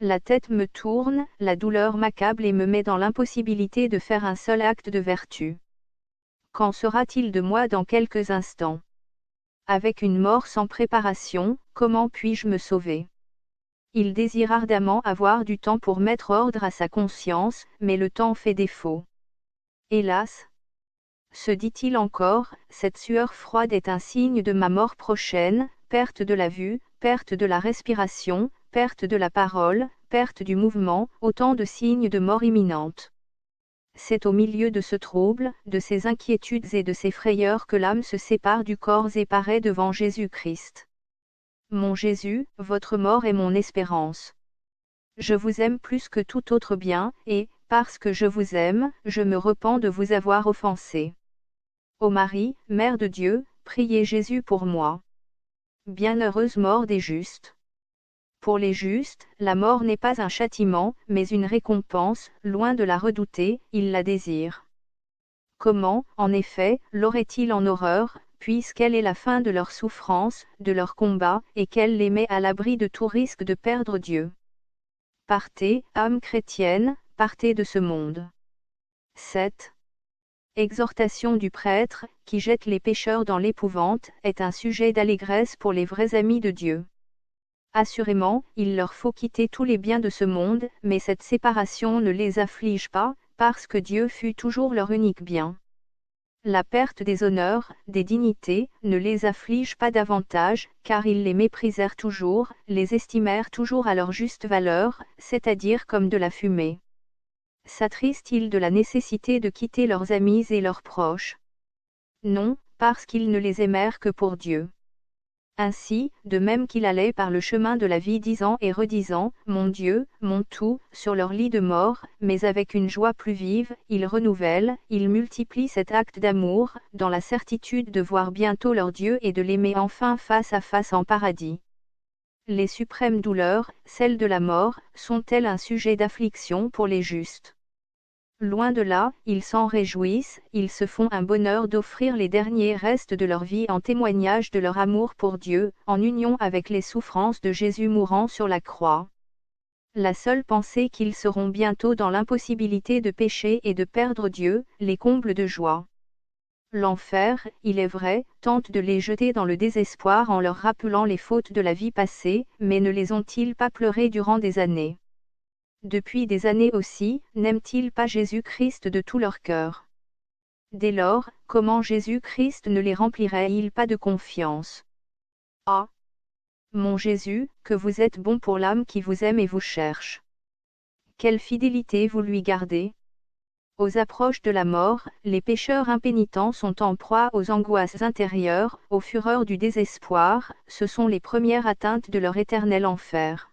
La tête me tourne, la douleur m'accable et me met dans l'impossibilité de faire un seul acte de vertu. Qu'en sera-t-il de moi dans quelques instants? Avec une mort sans préparation, comment puis-je me sauver? Il désire ardemment avoir du temps pour mettre ordre à sa conscience, mais le temps fait défaut. Hélas! Se dit-il encore, cette sueur froide est un signe de ma mort prochaine, perte de la vue, perte de la respiration, perte de la parole, perte du mouvement, autant de signes de mort imminente. C'est au milieu de ce trouble, de ces inquiétudes et de ces frayeurs que l'âme se sépare du corps et paraît devant Jésus-Christ. Mon Jésus, votre mort est mon espérance. Je vous aime plus que tout autre bien, et, parce que je vous aime, je me repens de vous avoir offensé. Ô Marie, Mère de Dieu, priez Jésus pour moi. Bienheureuse mort des justes. Pour les justes, la mort n'est pas un châtiment, mais une récompense, loin de la redouter, ils la désirent. Comment, en effet, l'aurait-il en horreur, puisqu'elle est la fin de leur souffrance, de leur combat, et qu'elle les met à l'abri de tout risque de perdre Dieu. Partez, âme chrétienne, partez de ce monde. 7. Exhortation du prêtre, qui jette les pécheurs dans l'épouvante, est un sujet d'allégresse pour les vrais amis de Dieu. Assurément, il leur faut quitter tous les biens de ce monde, mais cette séparation ne les afflige pas, parce que Dieu fut toujours leur unique bien. La perte des honneurs, des dignités, ne les afflige pas davantage, car ils les méprisèrent toujours, les estimèrent toujours à leur juste valeur, c'est-à-dire comme de la fumée. S'attristent-ils de la nécessité de quitter leurs amis et leurs proches? Non, parce qu'ils ne les aimèrent que pour Dieu. Ainsi, de même qu'il allait par le chemin de la vie disant et redisant, mon Dieu, mon tout, sur leur lit de mort, mais avec une joie plus vive, ils renouvellent, ils multiplient cet acte d'amour, dans la certitude de voir bientôt leur Dieu et de l'aimer enfin face à face en paradis. Les suprêmes douleurs, celles de la mort, sont-elles un sujet d'affliction pour les justes? Loin de là, ils s'en réjouissent, ils se font un bonheur d'offrir les derniers restes de leur vie en témoignage de leur amour pour Dieu, en union avec les souffrances de Jésus mourant sur la croix. La seule pensée qu'ils seront bientôt dans l'impossibilité de pécher et de perdre Dieu, les comble de joie. L'enfer, il est vrai, tente de les jeter dans le désespoir en leur rappelant les fautes de la vie passée, mais ne les ont-ils pas pleurés durant des années? Depuis des années aussi, n'aiment-ils pas Jésus-Christ de tout leur cœur? Dès lors, comment Jésus-Christ ne les remplirait-il pas de confiance? Ah! Mon Jésus, que vous êtes bon pour l'âme qui vous aime et vous cherche. Quelle fidélité vous lui gardez? Aux approches de la mort, les pécheurs impénitents sont en proie aux angoisses intérieures, aux fureurs du désespoir, ce sont les premières atteintes de leur éternel enfer.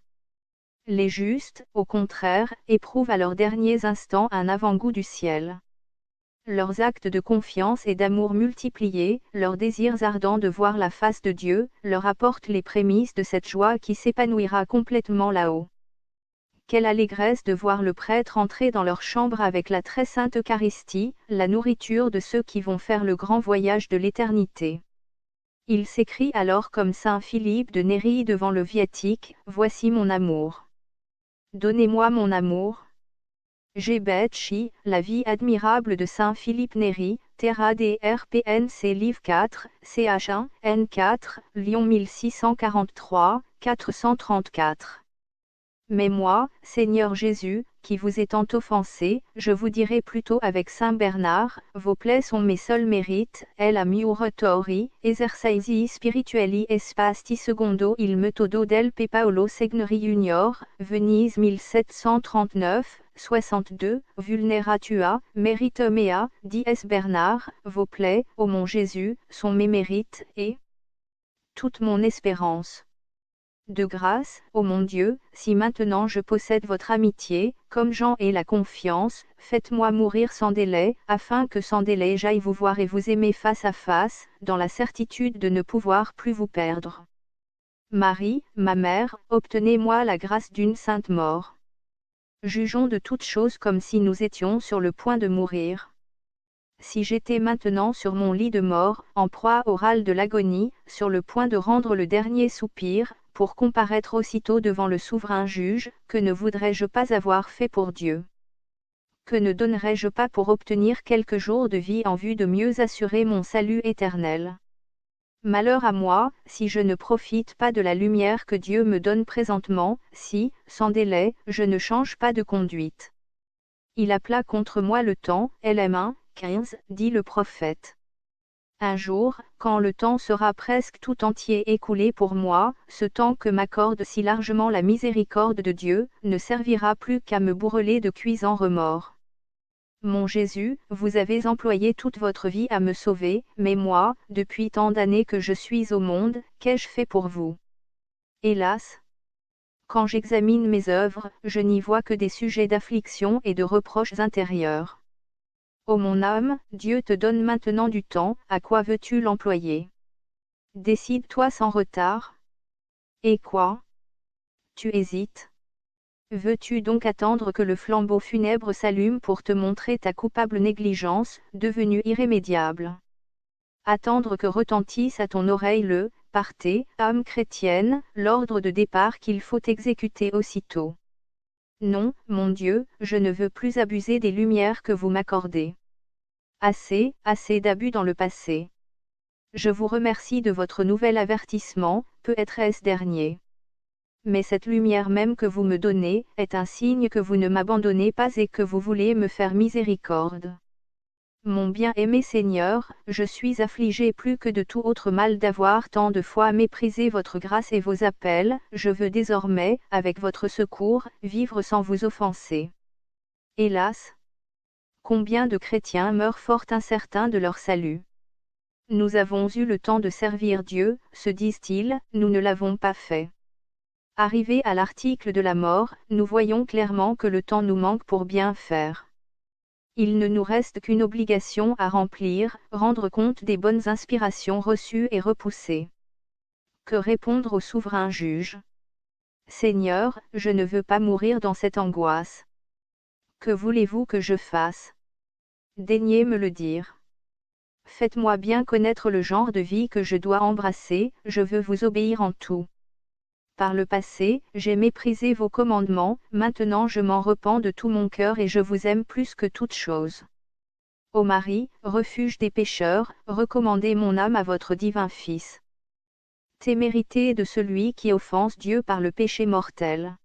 Les justes, au contraire, éprouvent à leurs derniers instants un avant-goût du ciel. Leurs actes de confiance et d'amour multipliés, leurs désirs ardents de voir la face de Dieu, leur apportent les prémices de cette joie qui s'épanouira complètement là-haut. Quelle allégresse de voir le prêtre entrer dans leur chambre avec la très sainte Eucharistie, la nourriture de ceux qui vont faire le grand voyage de l'éternité. Il s'écrie alors comme saint Philippe de Néri devant le viatique, « Voici mon amour. Donnez-moi mon amour. » G. La vie admirable de saint Philippe Néri, Terra DRPNC Livre 4, CH1, N4, Lyon 1643, 434. Mais moi, Seigneur Jésus, qui vous ai tant offensé, je vous dirai plutôt avec saint Bernard, vos plaies sont mes seuls mérites, el amiurotori, esercisi spirituali espasti secondo il metodo del Paolo Segneri Junior, Venise 1739, 62, vulneratua, merite mea, dies Bernard, vos plaies, ô mon Jésus, sont mes mérites, et toute mon espérance. De grâce, ô mon Dieu, si maintenant je possède votre amitié, comme Jean et la confiance, faites-moi mourir sans délai, afin que sans délai j'aille vous voir et vous aimer face à face, dans la certitude de ne pouvoir plus vous perdre. Marie, ma mère, obtenez-moi la grâce d'une sainte mort. Jugeons de toutes choses comme si nous étions sur le point de mourir. Si j'étais maintenant sur mon lit de mort, en proie au râle de l'agonie, sur le point de rendre le dernier soupir, pour comparaître aussitôt devant le souverain juge, que ne voudrais-je pas avoir fait pour Dieu? Que ne donnerais-je pas pour obtenir quelques jours de vie en vue de mieux assurer mon salut éternel? Malheur à moi, si je ne profite pas de la lumière que Dieu me donne présentement, si, sans délai, je ne change pas de conduite. Il appela contre moi le temps, LM1, 15, dit le prophète. Un jour, quand le temps sera presque tout entier écoulé pour moi, ce temps que m'accorde si largement la miséricorde de Dieu, ne servira plus qu'à me bourreler de cuisants remords. Mon Jésus, vous avez employé toute votre vie à me sauver, mais moi, depuis tant d'années que je suis au monde, qu'ai-je fait pour vous? Hélas! Quand j'examine mes œuvres, je n'y vois que des sujets d'affliction et de reproches intérieurs. Ô mon âme, Dieu te donne maintenant du temps, à quoi veux-tu l'employer? Décide-toi sans retard. Et quoi? Tu hésites? Veux-tu donc attendre que le flambeau funèbre s'allume pour te montrer ta coupable négligence, devenue irrémédiable? Attendre que retentisse à ton oreille le « Partez, âme chrétienne », l'ordre de départ qu'il faut exécuter aussitôt. Non, mon Dieu, je ne veux plus abuser des lumières que vous m'accordez. Assez, assez d'abus dans le passé. Je vous remercie de votre nouvel avertissement, peut-être est-ce dernier. Mais cette lumière même que vous me donnez, est un signe que vous ne m'abandonnez pas et que vous voulez me faire miséricorde. Mon bien-aimé Seigneur, je suis affligé plus que de tout autre mal d'avoir tant de fois méprisé votre grâce et vos appels, je veux désormais, avec votre secours, vivre sans vous offenser. Hélas! Combien de chrétiens meurent fort incertains de leur salut? Nous avons eu le temps de servir Dieu, se disent-ils, nous ne l'avons pas fait. Arrivés à l'article de la mort, nous voyons clairement que le temps nous manque pour bien faire. Il ne nous reste qu'une obligation à remplir, rendre compte des bonnes inspirations reçues et repoussées. Que répondre au souverain juge? Seigneur, je ne veux pas mourir dans cette angoisse. Que voulez-vous que je fasse? Daignez me le dire. Faites-moi bien connaître le genre de vie que je dois embrasser, je veux vous obéir en tout. Par le passé, j'ai méprisé vos commandements, maintenant je m'en repens de tout mon cœur et je vous aime plus que toute chose. Ô Marie, refuge des pécheurs, recommandez mon âme à votre divin Fils. Témérité de celui qui offense Dieu par le péché mortel.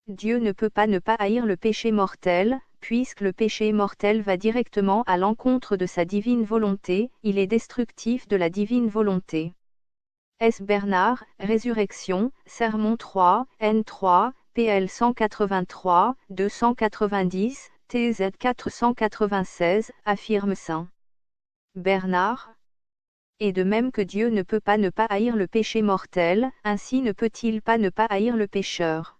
Dieu ne peut pas ne pas haïr le péché mortel, puisque le péché mortel va directement à l'encontre de sa divine volonté, il est destructif de la divine volonté. S. Bernard, Résurrection, Sermon 3, N3, PL 183, 290, TZ 496, affirme saint Bernard. Et de même que Dieu ne peut pas ne pas haïr le péché mortel, ainsi ne peut-il pas ne pas haïr le pécheur.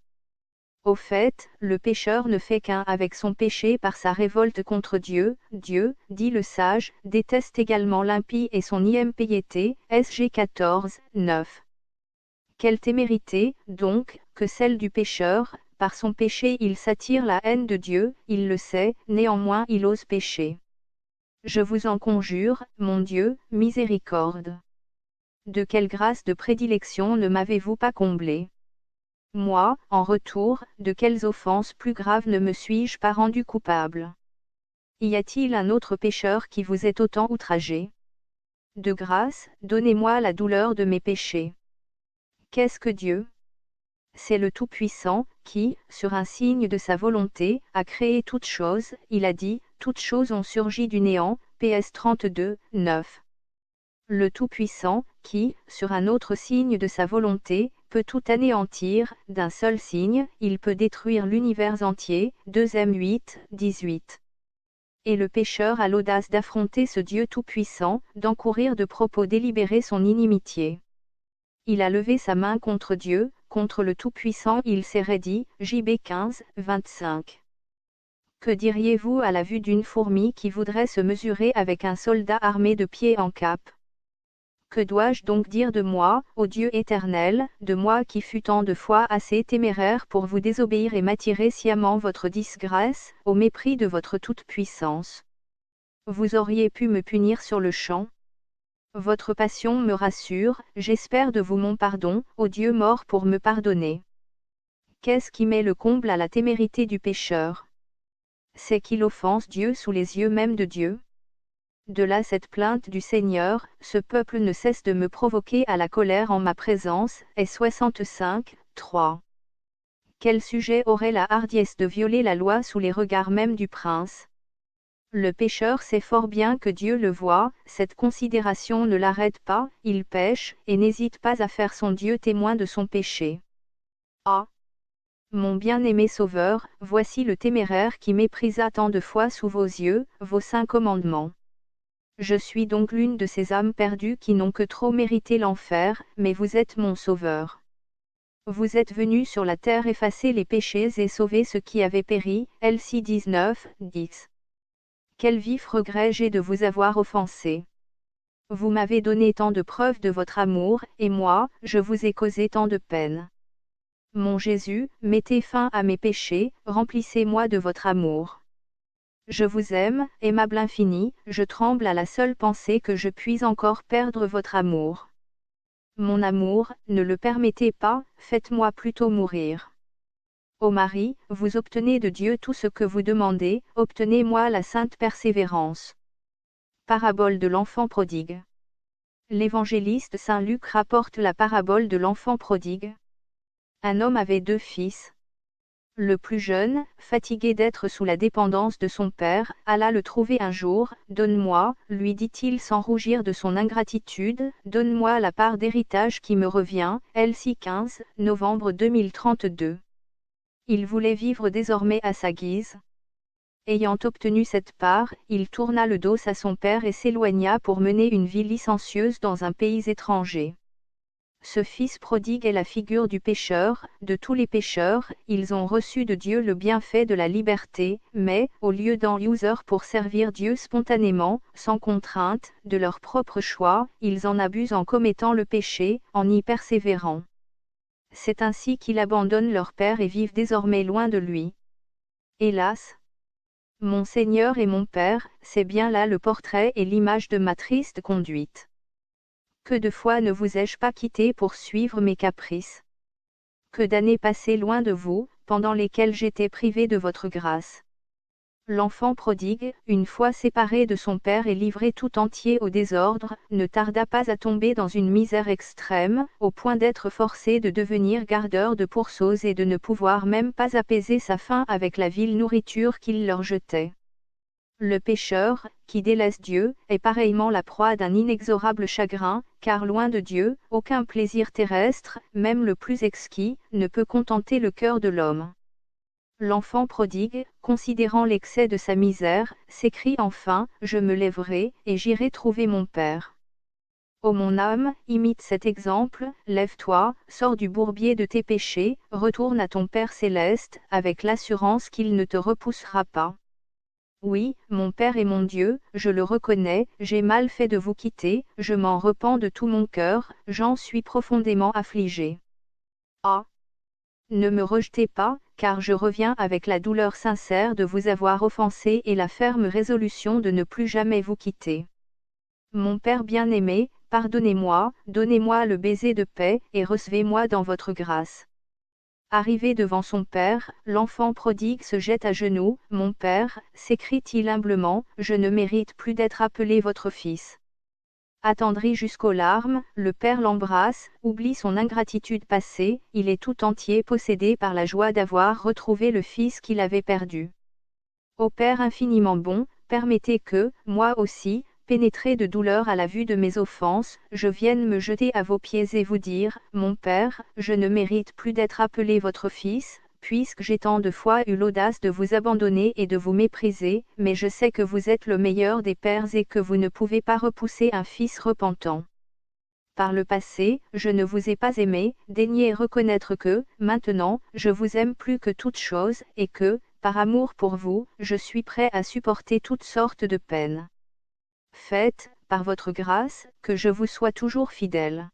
Au fait, le pécheur ne fait qu'un avec son péché par sa révolte contre Dieu. Dieu, dit le sage, déteste également l'impie et son impiété, SG 14, 9. Quelle témérité, donc, que celle du pécheur, par son péché il s'attire la haine de Dieu, il le sait, néanmoins il ose pécher. Je vous en conjure, mon Dieu, miséricorde. De quelle grâce de prédilection ne m'avez-vous pas comblé? Moi, en retour, de quelles offenses plus graves ne me suis-je pas rendu coupable? Y a-t-il un autre pécheur qui vous ait autant outragé? De grâce, donnez-moi la douleur de mes péchés. Qu'est-ce que Dieu? C'est le Tout-Puissant, qui, sur un signe de sa volonté, a créé toutes choses, il a dit, toutes choses ont surgi du néant, PS 32, 9. Le Tout-Puissant, qui, sur un autre signe de sa volonté, peut tout anéantir, d'un seul signe, il peut détruire l'univers entier, 2 M 8, 18. Et le pécheur a l'audace d'affronter ce Dieu Tout-Puissant, d'encourir de propos délibérés son inimitié. Il a levé sa main contre Dieu, contre le Tout-Puissant il s'est raidi, JB 15, 25. Que diriez-vous à la vue d'une fourmi qui voudrait se mesurer avec un soldat armé de pied en cap? Que dois-je donc dire de moi, ô Dieu éternel, de moi qui fus tant de fois assez téméraire pour vous désobéir et m'attirer sciemment votre disgrâce, au mépris de votre toute-puissance? Vous auriez pu me punir sur le champ. Votre passion me rassure, j'espère de vous mon pardon, ô Dieu mort pour me pardonner. Qu'est-ce qui met le comble à la témérité du pécheur? C'est qu'il offense Dieu sous les yeux même de Dieu. De là cette plainte du Seigneur, ce peuple ne cesse de me provoquer à la colère en ma présence, est 65, 3. Quel sujet aurait la hardiesse de violer la loi sous les regards même du prince? Le pécheur sait fort bien que Dieu le voit, cette considération ne l'arrête pas, il pêche, et n'hésite pas à faire son Dieu témoin de son péché. Ah! Mon bien-aimé Sauveur, voici le téméraire qui méprisa tant de fois sous vos yeux, vos saints commandements. Je suis donc l'une de ces âmes perdues qui n'ont que trop mérité l'enfer, mais vous êtes mon Sauveur. Vous êtes venu sur la terre effacer les péchés et sauver ceux qui avaient péri, LC 19, 10. Quel vif regret j'ai de vous avoir offensé. Vous m'avez donné tant de preuves de votre amour, et moi, je vous ai causé tant de peine. Mon Jésus, mettez fin à mes péchés, remplissez-moi de votre amour. Je vous aime, aimable infini, je tremble à la seule pensée que je puis encore perdre votre amour. Mon amour, ne le permettez pas, faites-moi plutôt mourir. Ô Marie, vous obtenez de Dieu tout ce que vous demandez, obtenez-moi la sainte persévérance. Parabole de l'enfant prodigue. L'évangéliste Saint Luc rapporte la parabole de l'enfant prodigue. Un homme avait 2 fils. Le plus jeune, fatigué d'être sous la dépendance de son père, alla le trouver un jour. « Donne-moi, lui dit-il sans rougir de son ingratitude, donne-moi la part d'héritage qui me revient. » LC 15, novembre 2032. Il voulait vivre désormais à sa guise. Ayant obtenu cette part, il tourna le dos à son père et s'éloigna pour mener une vie licencieuse dans un pays étranger. Ce fils prodigue est la figure du pécheur, de tous les pécheurs, ils ont reçu de Dieu le bienfait de la liberté, mais, au lieu d'en user pour servir Dieu spontanément, sans contrainte, de leur propre choix, ils en abusent en commettant le péché, en y persévérant. C'est ainsi qu'ils abandonnent leur Père et vivent désormais loin de lui. Hélas! Mon Seigneur et mon Père, c'est bien là le portrait et l'image de ma triste conduite. Que de fois ne vous ai-je pas quitté pour suivre mes caprices? Que d'années passées loin de vous, pendant lesquelles j'étais privé de votre grâce. L'enfant prodigue, une fois séparé de son père et livré tout entier au désordre, ne tarda pas à tomber dans une misère extrême, au point d'être forcé de devenir gardeur de pourceaux et de ne pouvoir même pas apaiser sa faim avec la vile nourriture qu'il leur jetait. Le pécheur, qui délaisse Dieu, est pareillement la proie d'un inexorable chagrin, car loin de Dieu, aucun plaisir terrestre, même le plus exquis, ne peut contenter le cœur de l'homme. L'enfant prodigue, considérant l'excès de sa misère, s'écrie enfin, « Je me lèverai, et j'irai trouver mon père. » Ô mon âme, imite cet exemple, lève-toi, sors du bourbier de tes péchés, retourne à ton Père céleste, avec l'assurance qu'il ne te repoussera pas. Oui, mon Père et mon Dieu, je le reconnais, j'ai mal fait de vous quitter, je m'en repens de tout mon cœur, j'en suis profondément affligé. Ah! Ne me rejetez pas, car je reviens avec la douleur sincère de vous avoir offensé et la ferme résolution de ne plus jamais vous quitter. Mon Père bien-aimé, pardonnez-moi, donnez-moi le baiser de paix, et recevez-moi dans votre grâce. Arrivé devant son père, l'enfant prodigue se jette à genoux. « Mon père, s'écrie-t-il humblement, je ne mérite plus d'être appelé votre fils. » Attendri jusqu'aux larmes, le père l'embrasse, oublie son ingratitude passée, il est tout entier possédé par la joie d'avoir retrouvé le fils qu'il avait perdu. Ô Père infiniment bon, permettez que, moi aussi, pénétré de douleur à la vue de mes offenses, je vienne me jeter à vos pieds et vous dire, « Mon Père, je ne mérite plus d'être appelé votre fils, puisque j'ai tant de fois eu l'audace de vous abandonner et de vous mépriser, mais je sais que vous êtes le meilleur des pères et que vous ne pouvez pas repousser un fils repentant. Par le passé, je ne vous ai pas aimé, daignez reconnaître que, maintenant, je vous aime plus que toute chose, et que, par amour pour vous, je suis prêt à supporter toutes sortes de peines. Faites, par votre grâce, que je vous sois toujours fidèle.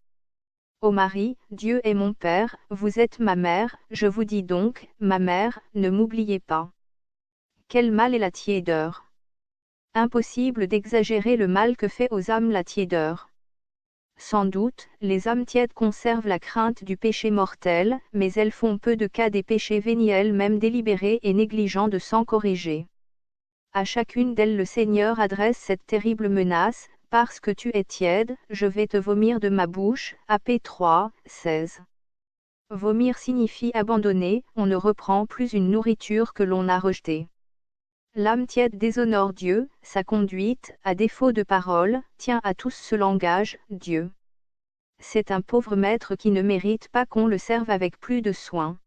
Ô Marie, Dieu est mon Père, vous êtes ma mère, je vous dis donc, ma mère, ne m'oubliez pas. » Quel mal est la tiédeur! Impossible d'exagérer le mal que fait aux âmes la tiédeur. Sans doute, les âmes tièdes conservent la crainte du péché mortel, mais elles font peu de cas des péchés véniels même délibérés et négligents de s'en corriger. À chacune d'elles le Seigneur adresse cette terrible menace, « Parce que tu es tiède, je vais te vomir de ma bouche. » AP 3, 16. Vomir signifie abandonner, on ne reprend plus une nourriture que l'on a rejetée. L'âme tiède déshonore Dieu, sa conduite, à défaut de parole, tient à tous ce langage, Dieu. C'est un pauvre maître qui ne mérite pas qu'on le serve avec plus de soin.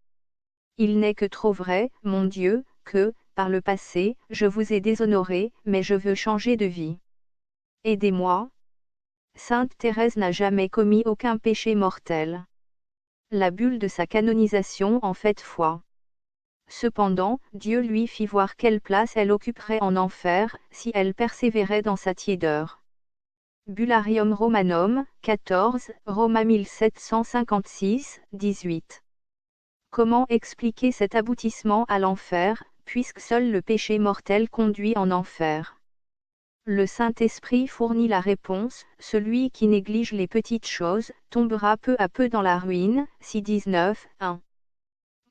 Il n'est que trop vrai, mon Dieu, que, par le passé, je vous ai déshonoré, mais je veux changer de vie. Aidez-moi. Sainte Thérèse n'a jamais commis aucun péché mortel. La bulle de sa canonisation en fait foi. Cependant, Dieu lui fit voir quelle place elle occuperait en enfer, si elle persévérait dans sa tiédeur. Bullarium Romanum, 14, Roma 1756, 18. Comment expliquer cet aboutissement à l'enfer, puisque seul le péché mortel conduit en enfer? Le Saint-Esprit fournit la réponse, celui qui néglige les petites choses, tombera peu à peu dans la ruine, si 19, 1.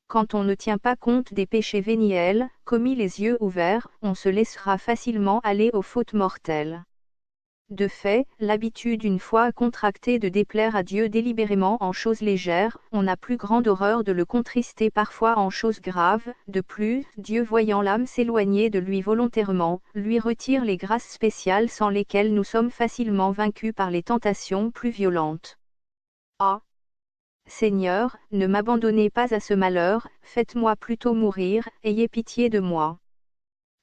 Quand on ne tient pas compte des péchés véniels, commis les yeux ouverts, on se laissera facilement aller aux fautes mortelles. De fait, l'habitude une fois contractée de déplaire à Dieu délibérément en choses légères, on a plus grande horreur de le contrister parfois en choses graves. De plus, Dieu voyant l'âme s'éloigner de lui volontairement, lui retire les grâces spéciales sans lesquelles nous sommes facilement vaincus par les tentations plus violentes. Ah! Seigneur, ne m'abandonnez pas à ce malheur, faites-moi plutôt mourir, ayez pitié de moi.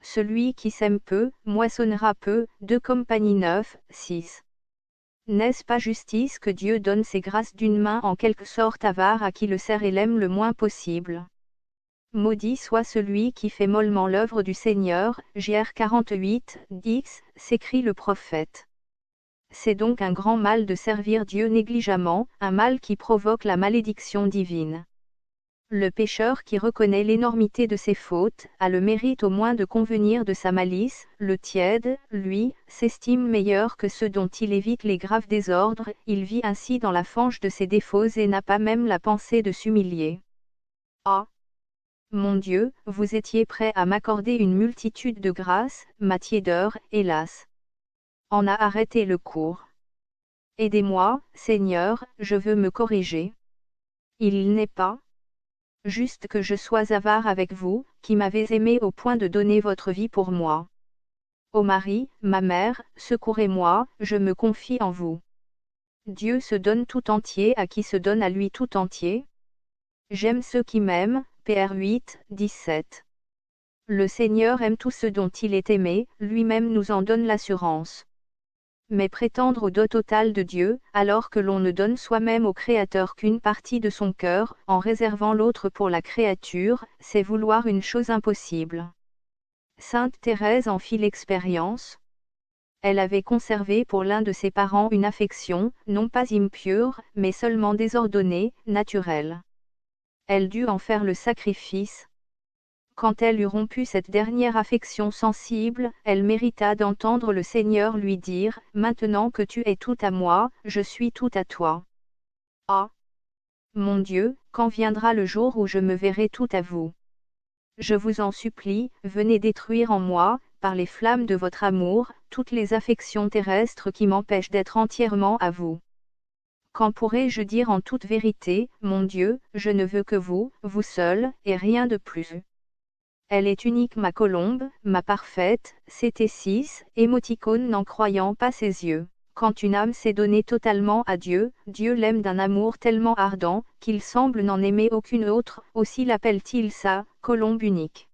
Celui qui sème peu, moissonnera peu. 2 Compagnie 9, 6. N'est-ce pas justice que Dieu donne ses grâces d'une main en quelque sorte avare à qui le sert et l'aime le moins possible? Maudit soit celui qui fait mollement l'œuvre du Seigneur, Jr 48, 10, s'écrie le prophète. C'est donc un grand mal de servir Dieu négligemment, un mal qui provoque la malédiction divine. Le pécheur qui reconnaît l'énormité de ses fautes, a le mérite au moins de convenir de sa malice. Le tiède, lui, s'estime meilleur que ceux dont il évite les graves désordres, il vit ainsi dans la fange de ses défauts et n'a pas même la pensée de s'humilier. Ah! Mon Dieu, vous étiez prêt à m'accorder une multitude de grâces, ma tiédeur, hélas, en a arrêté le cours. Aidez-moi, Seigneur, je veux me corriger. Il n'est pas juste que je sois avare avec vous, qui m'avez aimé au point de donner votre vie pour moi. Ô Marie, ma mère, secourez-moi, je me confie en vous. Dieu se donne tout entier à qui se donne à lui tout entier. J'aime ceux qui m'aiment, PR 8, 17. Le Seigneur aime tout ce dont il est aimé, lui-même nous en donne l'assurance. Mais prétendre au don total de Dieu, alors que l'on ne donne soi-même au Créateur qu'une partie de son cœur, en réservant l'autre pour la créature, c'est vouloir une chose impossible. Sainte Thérèse en fit l'expérience. Elle avait conservé pour l'un de ses parents une affection, non pas impure, mais seulement désordonnée, naturelle. Elle dut en faire le sacrifice. Quand elle eut rompu cette dernière affection sensible, elle mérita d'entendre le Seigneur lui dire, « Maintenant que tu es tout à moi, je suis tout à toi. » Ah! Mon Dieu, quand viendra le jour où je me verrai tout à vous? Je vous en supplie, venez détruire en moi, par les flammes de votre amour, toutes les affections terrestres qui m'empêchent d'être entièrement à vous. Quand pourrai-je dire en toute vérité, mon Dieu, je ne veux que vous, vous seul, et rien de plus. Elle est unique ma colombe, ma parfaite, c'était 6, émoticône n'en croyant pas ses yeux. Quand une âme s'est donnée totalement à Dieu, Dieu l'aime d'un amour tellement ardent, qu'il semble n'en aimer aucune autre, aussi l'appelle-t-il sa colombe unique.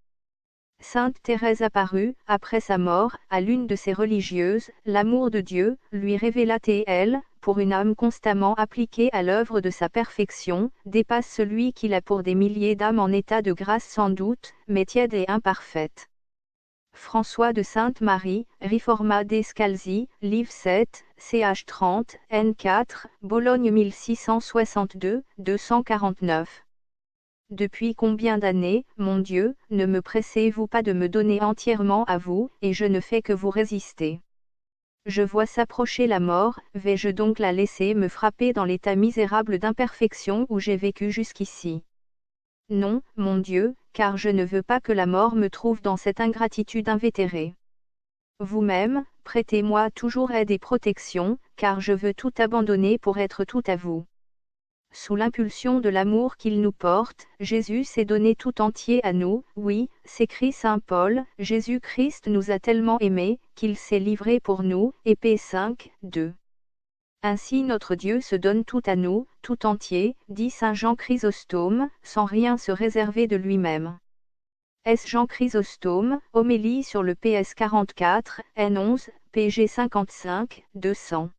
Sainte Thérèse apparut, après sa mort, à l'une de ses religieuses, l'amour de Dieu, lui révéla et elle, pour une âme constamment appliquée à l'œuvre de sa perfection, dépasse celui qu'il a pour des milliers d'âmes en état de grâce sans doute, mais tiède et imparfaite. François de Sainte-Marie, Riforma Descalzi, livre 7, ch 30, n4, Bologne 1662, 249. Depuis combien d'années, mon Dieu, ne me pressez-vous pas de me donner entièrement à vous, et je ne fais que vous résister. Je vois s'approcher la mort, vais-je donc la laisser me frapper dans l'état misérable d'imperfection où j'ai vécu jusqu'ici? Non, mon Dieu, car je ne veux pas que la mort me trouve dans cette ingratitude invétérée. Vous-même, prêtez-moi toujours aide et protection, car je veux tout abandonner pour être tout à vous. Sous l'impulsion de l'amour qu'il nous porte, Jésus s'est donné tout entier à nous, oui, s'écrit saint Paul, Jésus-Christ nous a tellement aimés, qu'il s'est livré pour nous, Épée 5, 2. Ainsi notre Dieu se donne tout à nous, tout entier, dit saint Jean Chrysostome, sans rien se réserver de lui-même. S. Jean Chrysostome, homélie sur le PS 44, N11, PG 55, 200.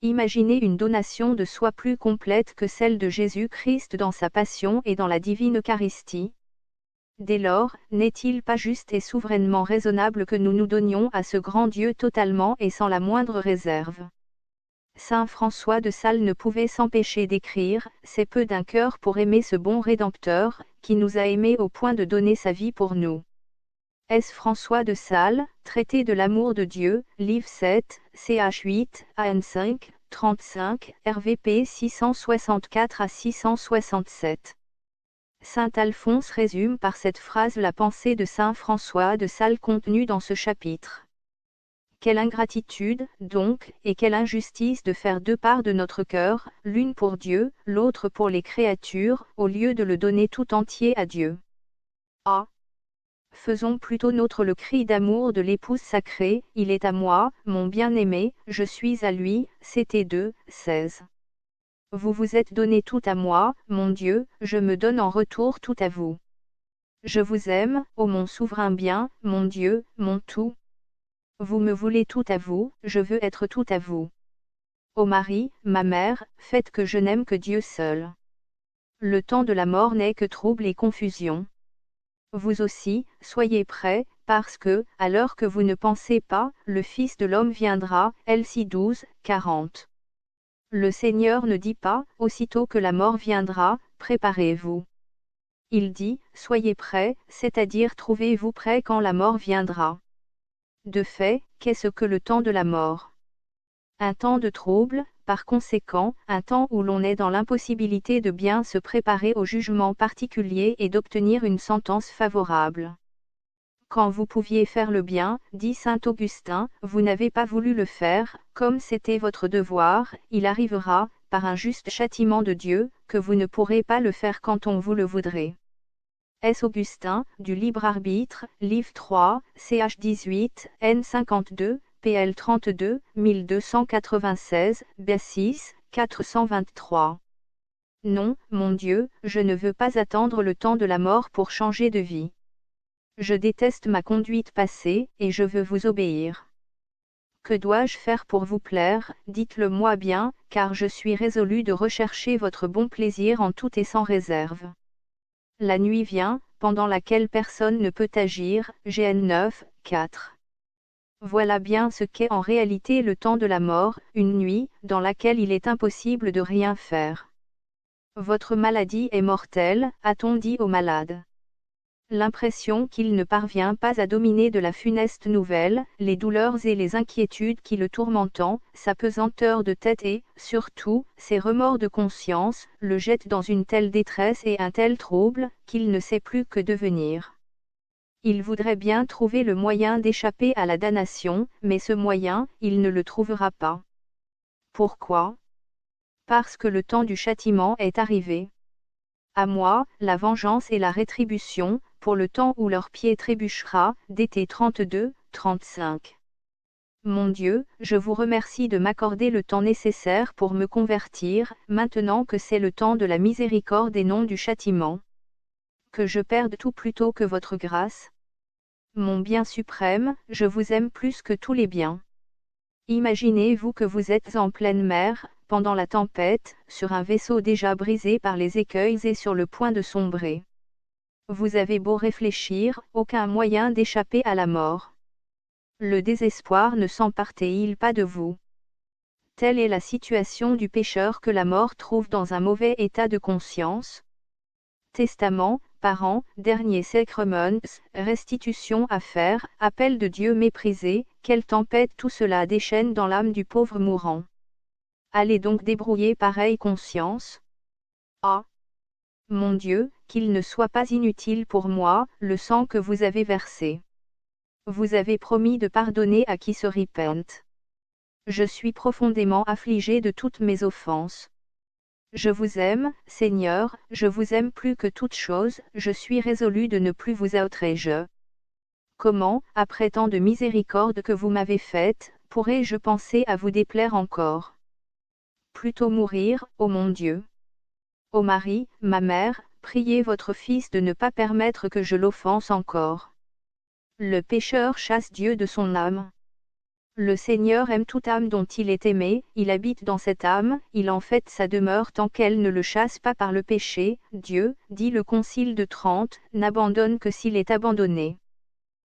Imaginez une donation de soi plus complète que celle de Jésus-Christ dans sa passion et dans la divine Eucharistie. Dès lors, n'est-il pas juste et souverainement raisonnable que nous nous donnions à ce grand Dieu totalement et sans la moindre réserve? Saint François de Sales ne pouvait s'empêcher d'écrire, « C'est peu d'un cœur pour aimer ce bon Rédempteur, qui nous a aimés au point de donner sa vie pour nous. » S. François de Sales, Traité de l'amour de Dieu, livre 7, ch 8, AN 5, 35, RVP 664 à 667. Saint Alphonse résume par cette phrase la pensée de Saint François de Sales contenue dans ce chapitre. Quelle ingratitude, donc, et quelle injustice de faire deux parts de notre cœur, l'une pour Dieu, l'autre pour les créatures, au lieu de le donner tout entier à Dieu. Ah! Faisons plutôt nôtre le cri d'amour de l'épouse sacrée, il est à moi, mon bien-aimé, je suis à lui, Ct 2, 16. Vous vous êtes donné tout à moi, mon Dieu, je me donne en retour tout à vous. Je vous aime, ô mon souverain bien, mon Dieu, mon tout. Vous me voulez tout à vous, je veux être tout à vous. Ô Marie, ma mère, faites que je n'aime que Dieu seul. Le temps de la mort n'est que trouble et confusion. Vous aussi, soyez prêts, parce que, à l'heure que vous ne pensez pas, le Fils de l'homme viendra, Elsie 12, 40. Le Seigneur ne dit pas, aussitôt que la mort viendra, préparez-vous. Il dit, soyez prêts, c'est-à-dire trouvez-vous prêts quand la mort viendra. De fait, qu'est-ce que le temps de la mort? Un temps de trouble, par conséquent, un temps où l'on est dans l'impossibilité de bien se préparer au jugement particulier et d'obtenir une sentence favorable. Quand vous pouviez faire le bien, dit saint Augustin, vous n'avez pas voulu le faire, comme c'était votre devoir, il arrivera, par un juste châtiment de Dieu, que vous ne pourrez pas le faire quand on vous le voudrait. S. Augustin, du libre arbitre, livre 3, ch 18, n 52, pl 32, 1296, b 6, 423. Non, mon Dieu, je ne veux pas attendre le temps de la mort pour changer de vie. Je déteste ma conduite passée, et je veux vous obéir. Que dois-je faire pour vous plaire, dites-le-moi bien, car je suis résolu de rechercher votre bon plaisir en tout et sans réserve. La nuit vient, pendant laquelle personne ne peut agir, Gn 9, 4. Voilà bien ce qu'est en réalité le temps de la mort, une nuit, dans laquelle il est impossible de rien faire. Votre maladie est mortelle, a-t-on dit au malade. L'impression qu'il ne parvient pas à dominer de la funeste nouvelle, les douleurs et les inquiétudes qui le tourmentent, sa pesanteur de tête et, surtout, ses remords de conscience, le jettent dans une telle détresse et un tel trouble, qu'il ne sait plus que devenir. Il voudrait bien trouver le moyen d'échapper à la damnation, mais ce moyen, il ne le trouvera pas. Pourquoi ? Parce que le temps du châtiment est arrivé. À moi, la vengeance et la rétribution, pour le temps où leur pied trébuchera, DT 32, 35. Mon Dieu, je vous remercie de m'accorder le temps nécessaire pour me convertir, maintenant que c'est le temps de la miséricorde et non du châtiment. Que je perde tout plutôt que votre grâce. Mon bien suprême, je vous aime plus que tous les biens. Imaginez-vous que vous êtes en pleine mer, pendant la tempête, sur un vaisseau déjà brisé par les écueils et sur le point de sombrer. Vous avez beau réfléchir, aucun moyen d'échapper à la mort. Le désespoir ne s'empare-t-il pas de vous? Telle est la situation du pécheur que la mort trouve dans un mauvais état de conscience. Testament, parents, dernier sacrements, restitution à faire, appel de Dieu méprisé, quelle tempête tout cela déchaîne dans l'âme du pauvre mourant. Allez donc débrouiller pareille conscience. Ah! Mon Dieu, qu'il ne soit pas inutile pour moi, le sang que vous avez versé. Vous avez promis de pardonner à qui se repente. Je suis profondément affligé de toutes mes offenses. Je vous aime, Seigneur, je vous aime plus que toute chose, je suis résolu de ne plus vous outrager. Comment, après tant de miséricorde que vous m'avez faite, pourrais-je penser à vous déplaire encore? Plutôt mourir, ô mon Dieu. Ô Marie, ma mère, priez votre Fils de ne pas permettre que je l'offense encore. Le pécheur chasse Dieu de son âme. Le Seigneur aime toute âme dont il est aimé, il habite dans cette âme, il en fait sa demeure tant qu'elle ne le chasse pas par le péché. Dieu, dit le Concile de Trente, n'abandonne que s'il est abandonné.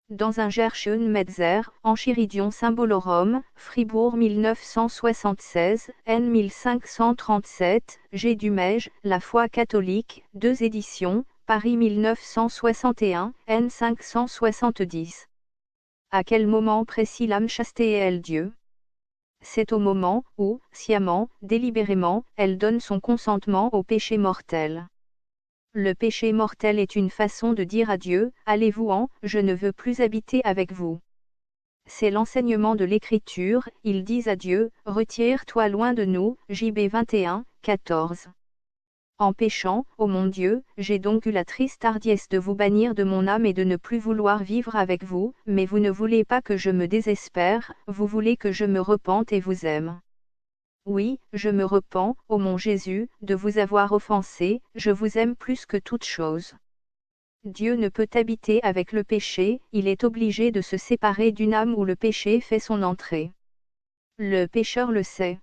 Dans un Gerschen Metzer, Enchiridion Symbolorum, Fribourg 1976, N 1537, G. Dumège, La foi catholique, 2 éditions, Paris 1961, N 570. À quel moment précis l'âme chaste-t-elle Dieu? C'est au moment où, sciemment, délibérément, elle donne son consentement au péché mortel. Le péché mortel est une façon de dire à Dieu, allez-vous-en, je ne veux plus habiter avec vous. C'est l'enseignement de l'Écriture, ils disent à Dieu, retire-toi loin de nous, JB 21, 14. En péchant, ô mon Dieu, j'ai donc eu la triste hardiesse de vous bannir de mon âme et de ne plus vouloir vivre avec vous, mais vous ne voulez pas que je me désespère, vous voulez que je me repente et vous aime. Oui, je me repens, ô mon Jésus, de vous avoir offensé, je vous aime plus que toute chose. Dieu ne peut habiter avec le péché, il est obligé de se séparer d'une âme où le péché fait son entrée. Le pécheur le sait.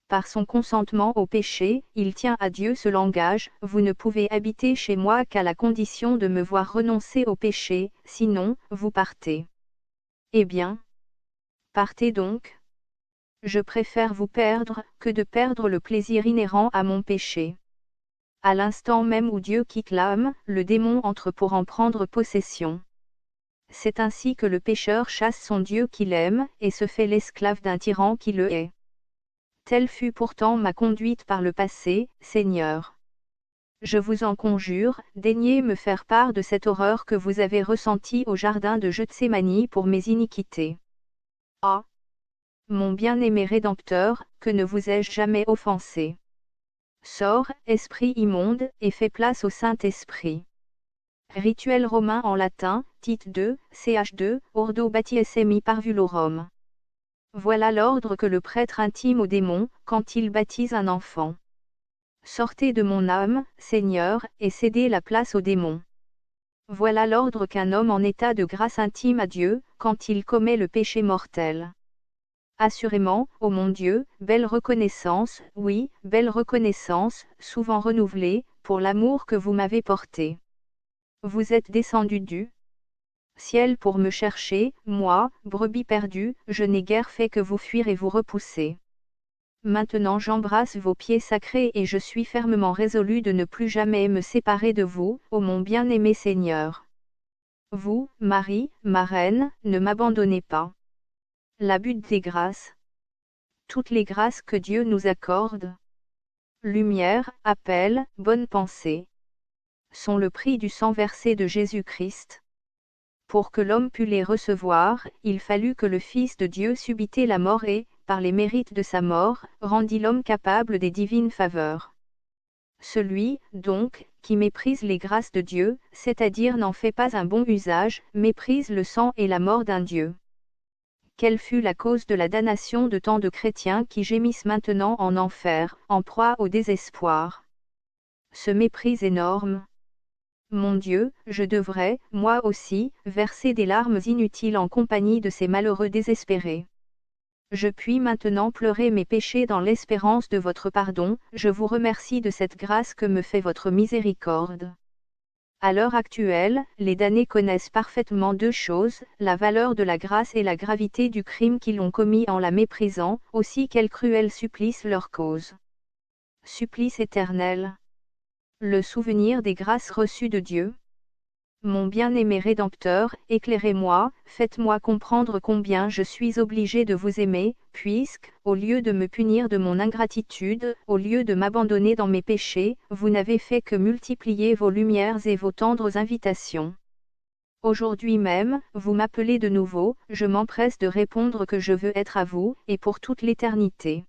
Par son consentement au péché, il tient à Dieu ce langage, vous ne pouvez habiter chez moi qu'à la condition de me voir renoncer au péché, sinon, vous partez. Eh bien, partez donc. Je préfère vous perdre, que de perdre le plaisir inhérent à mon péché. À l'instant même où Dieu quitte l'âme, le démon entre pour en prendre possession. C'est ainsi que le pécheur chasse son Dieu qu'il aime, et se fait l'esclave d'un tyran qui le hait. Telle fut pourtant ma conduite par le passé, Seigneur. Je vous en conjure, daignez me faire part de cette horreur que vous avez ressentie au jardin de Gethsémani pour mes iniquités. Ah! Mon bien-aimé Rédempteur, que ne vous ai-je jamais offensé. Sors, esprit immonde, et fais place au Saint-Esprit. Rituel romain en latin, Tite 2, ch 2, Ordo baptismi parvulorum. Voilà l'ordre que le prêtre intime au démon, quand il baptise un enfant. Sortez de mon âme, Seigneur, et cédez la place aux démons. Voilà l'ordre qu'un homme en état de grâce intime à Dieu, quand il commet le péché mortel. Assurément, ô mon Dieu, belle reconnaissance, oui, belle reconnaissance, souvent renouvelée, pour l'amour que vous m'avez porté. Vous êtes descendu du ciel pour me chercher, moi, brebis perdue, je n'ai guère fait que vous fuir et vous repousser. Maintenant j'embrasse vos pieds sacrés et je suis fermement résolu de ne plus jamais me séparer de vous, ô mon bien-aimé Seigneur. Vous, Marie, ma reine, ne m'abandonnez pas. La butte des grâces. Toutes les grâces que Dieu nous accorde. Lumière, appel, bonne pensée. Sont le prix du sang versé de Jésus-Christ. Pour que l'homme pût les recevoir, il fallut que le Fils de Dieu subît la mort et, par les mérites de sa mort, rendit l'homme capable des divines faveurs. Celui, donc, qui méprise les grâces de Dieu, c'est-à-dire n'en fait pas un bon usage, méprise le sang et la mort d'un Dieu. Quelle fut la cause de la damnation de tant de chrétiens qui gémissent maintenant en enfer, en proie au désespoir? Ce mépris énorme. Mon Dieu, je devrais, moi aussi, verser des larmes inutiles en compagnie de ces malheureux désespérés. Je puis maintenant pleurer mes péchés dans l'espérance de votre pardon, je vous remercie de cette grâce que me fait votre miséricorde. À l'heure actuelle, les damnés connaissent parfaitement deux choses, la valeur de la grâce et la gravité du crime qu'ils ont commis en la méprisant, aussi quel cruel supplice leur cause. Supplice éternel. Le souvenir des grâces reçues de Dieu. Mon bien-aimé Rédempteur, éclairez-moi, faites-moi comprendre combien je suis obligé de vous aimer, puisque, au lieu de me punir de mon ingratitude, au lieu de m'abandonner dans mes péchés, vous n'avez fait que multiplier vos lumières et vos tendres invitations. Aujourd'hui même, vous m'appelez de nouveau, je m'empresse de répondre que je veux être à vous, et pour toute l'éternité.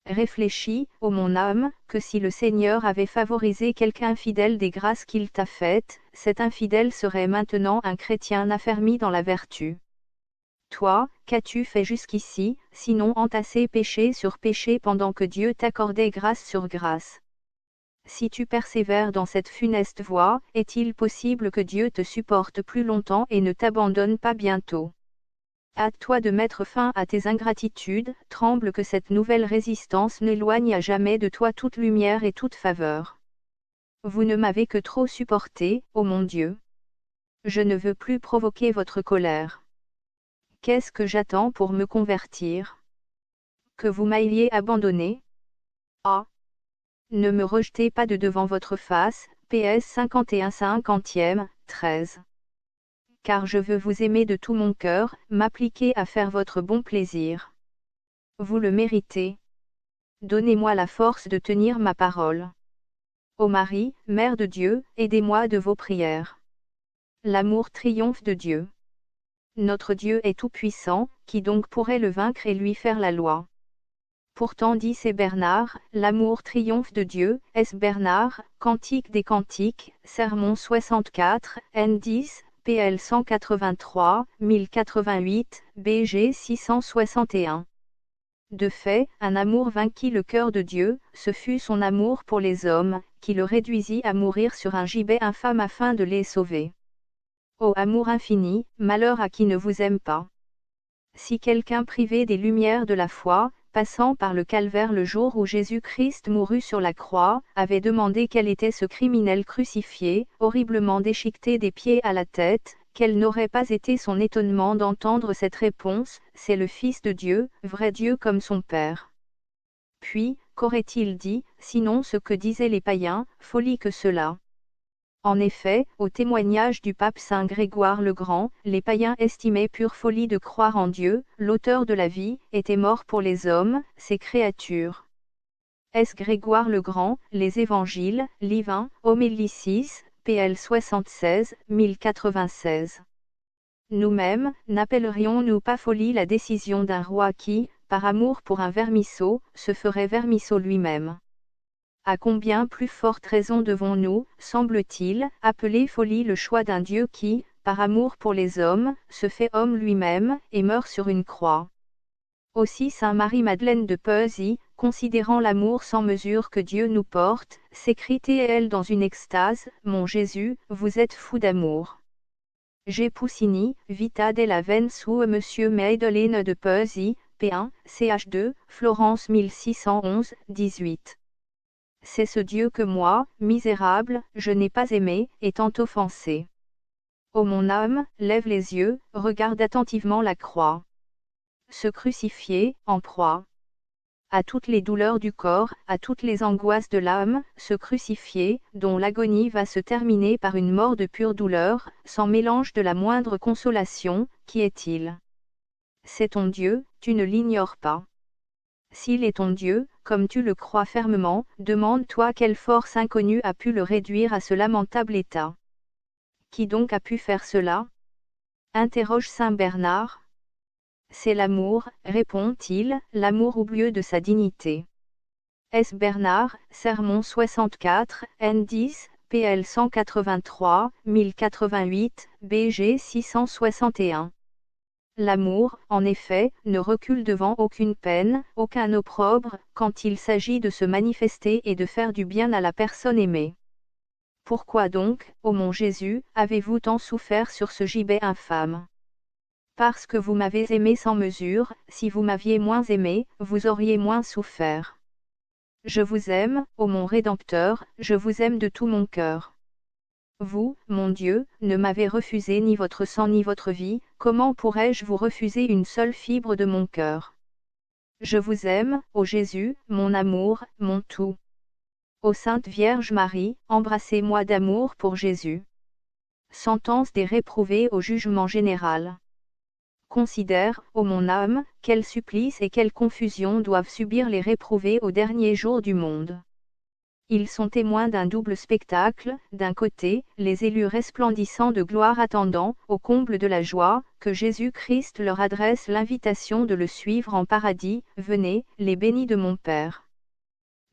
Réfléchis, ô mon âme, que si le Seigneur avait favorisé quelque infidèle des grâces qu'il t'a faites, cet infidèle serait maintenant un chrétien affermi dans la vertu. Toi, qu'as-tu fait jusqu'ici, sinon entasser péché sur péché pendant que Dieu t'accordait grâce sur grâce? Si tu persévères dans cette funeste voie, est-il possible que Dieu te supporte plus longtemps et ne t'abandonne pas bientôt? Hâte-toi de mettre fin à tes ingratitudes, tremble que cette nouvelle résistance n'éloigne à jamais de toi toute lumière et toute faveur. Vous ne m'avez que trop supporté, ô mon Dieu. Je ne veux plus provoquer votre colère. Qu'est-ce que j'attends pour me convertir? Que vous m'ayez abandonné? Ah! Ne me rejetez pas de devant votre face, PS 51 50e, 13. Car je veux vous aimer de tout mon cœur, m'appliquer à faire votre bon plaisir. Vous le méritez. Donnez-moi la force de tenir ma parole. Ô Marie, Mère de Dieu, aidez-moi de vos prières. L'amour triomphe de Dieu. Notre Dieu est tout-puissant, qui donc pourrait le vaincre et lui faire la loi? Pourtant dit c'est Bernard, l'amour triomphe de Dieu, est Bernard, Cantique des Cantiques, Sermon 64, N10, PL 183, 1088, BG 661. De fait, un amour vainquit le cœur de Dieu, ce fut son amour pour les hommes, qui le réduisit à mourir sur un gibet infâme afin de les sauver. Ô amour infini, malheur à qui ne vous aime pas. Si quelqu'un privé des lumières de la foi, passant par le calvaire le jour où Jésus-Christ mourut sur la croix, avait demandé quel était ce criminel crucifié, horriblement déchiqueté des pieds à la tête, quel n'aurait pas été son étonnement d'entendre cette réponse, c'est le Fils de Dieu, vrai Dieu comme son Père. Puis, qu'aurait-il dit, sinon ce que disaient les païens, folie que cela? En effet, au témoignage du pape Saint Grégoire le Grand, les païens estimaient pure folie de croire en Dieu, l'auteur de la vie, était mort pour les hommes, ses créatures. S. Grégoire le Grand, Les Évangiles, Livre 1, Homélie 6, PL 76, 1096. Nous-mêmes, n'appellerions-nous pas folie la décision d'un roi qui, par amour pour un vermisseau, se ferait vermisseau lui-même? À combien plus forte raison devons-nous, semble-t-il, appeler folie le choix d'un Dieu qui, par amour pour les hommes, se fait homme lui-même, et meurt sur une croix? Aussi saint Marie-Madeleine de Peusy, considérant l'amour sans mesure que Dieu nous porte, s'écrie-t-elle dans une extase, mon Jésus, vous êtes fou d'amour. G. Poussini, Vita della Vensu Monsieur Madeleine de Peuzy, P1, ch2, Florence 1611, 18. C'est ce Dieu que moi, misérable, je n'ai pas aimé, étant offensé. Ô mon âme, lève les yeux, regarde attentivement la croix. Se crucifier, en proie à toutes les douleurs du corps, à toutes les angoisses de l'âme, se crucifier, dont l'agonie va se terminer par une mort de pure douleur, sans mélange de la moindre consolation, qui est-il? C'est ton Dieu, tu ne l'ignores pas. S'il est ton Dieu, comme tu le crois fermement, demande-toi quelle force inconnue a pu le réduire à ce lamentable état. Qui donc a pu faire cela? Interroge saint Bernard. C'est l'amour, répond-il, l'amour oublieux de sa dignité. S. Bernard, Sermon 64, N10, PL 183, 1088, BG 661. L'amour, en effet, ne recule devant aucune peine, aucun opprobre, quand il s'agit de se manifester et de faire du bien à la personne aimée. Pourquoi donc, ô mon Jésus, avez-vous tant souffert sur ce gibet infâme? Parce que vous m'avez aimé sans mesure, si vous m'aviez moins aimé, vous auriez moins souffert. Je vous aime, ô mon Rédempteur, je vous aime de tout mon cœur. Vous, mon Dieu, ne m'avez refusé ni votre sang ni votre vie, comment pourrais-je vous refuser une seule fibre de mon cœur? Je vous aime, ô Jésus, mon amour, mon tout. Ô Sainte Vierge Marie, embrassez-moi d'amour pour Jésus. Sentence des réprouvés au jugement général. Considère, ô mon âme, quel supplice et quelle confusion doivent subir les réprouvés au dernier jour du monde. Ils sont témoins d'un double spectacle, d'un côté, les élus resplendissants de gloire attendant, au comble de la joie, que Jésus-Christ leur adresse l'invitation de le suivre en paradis, venez, les bénis de mon Père.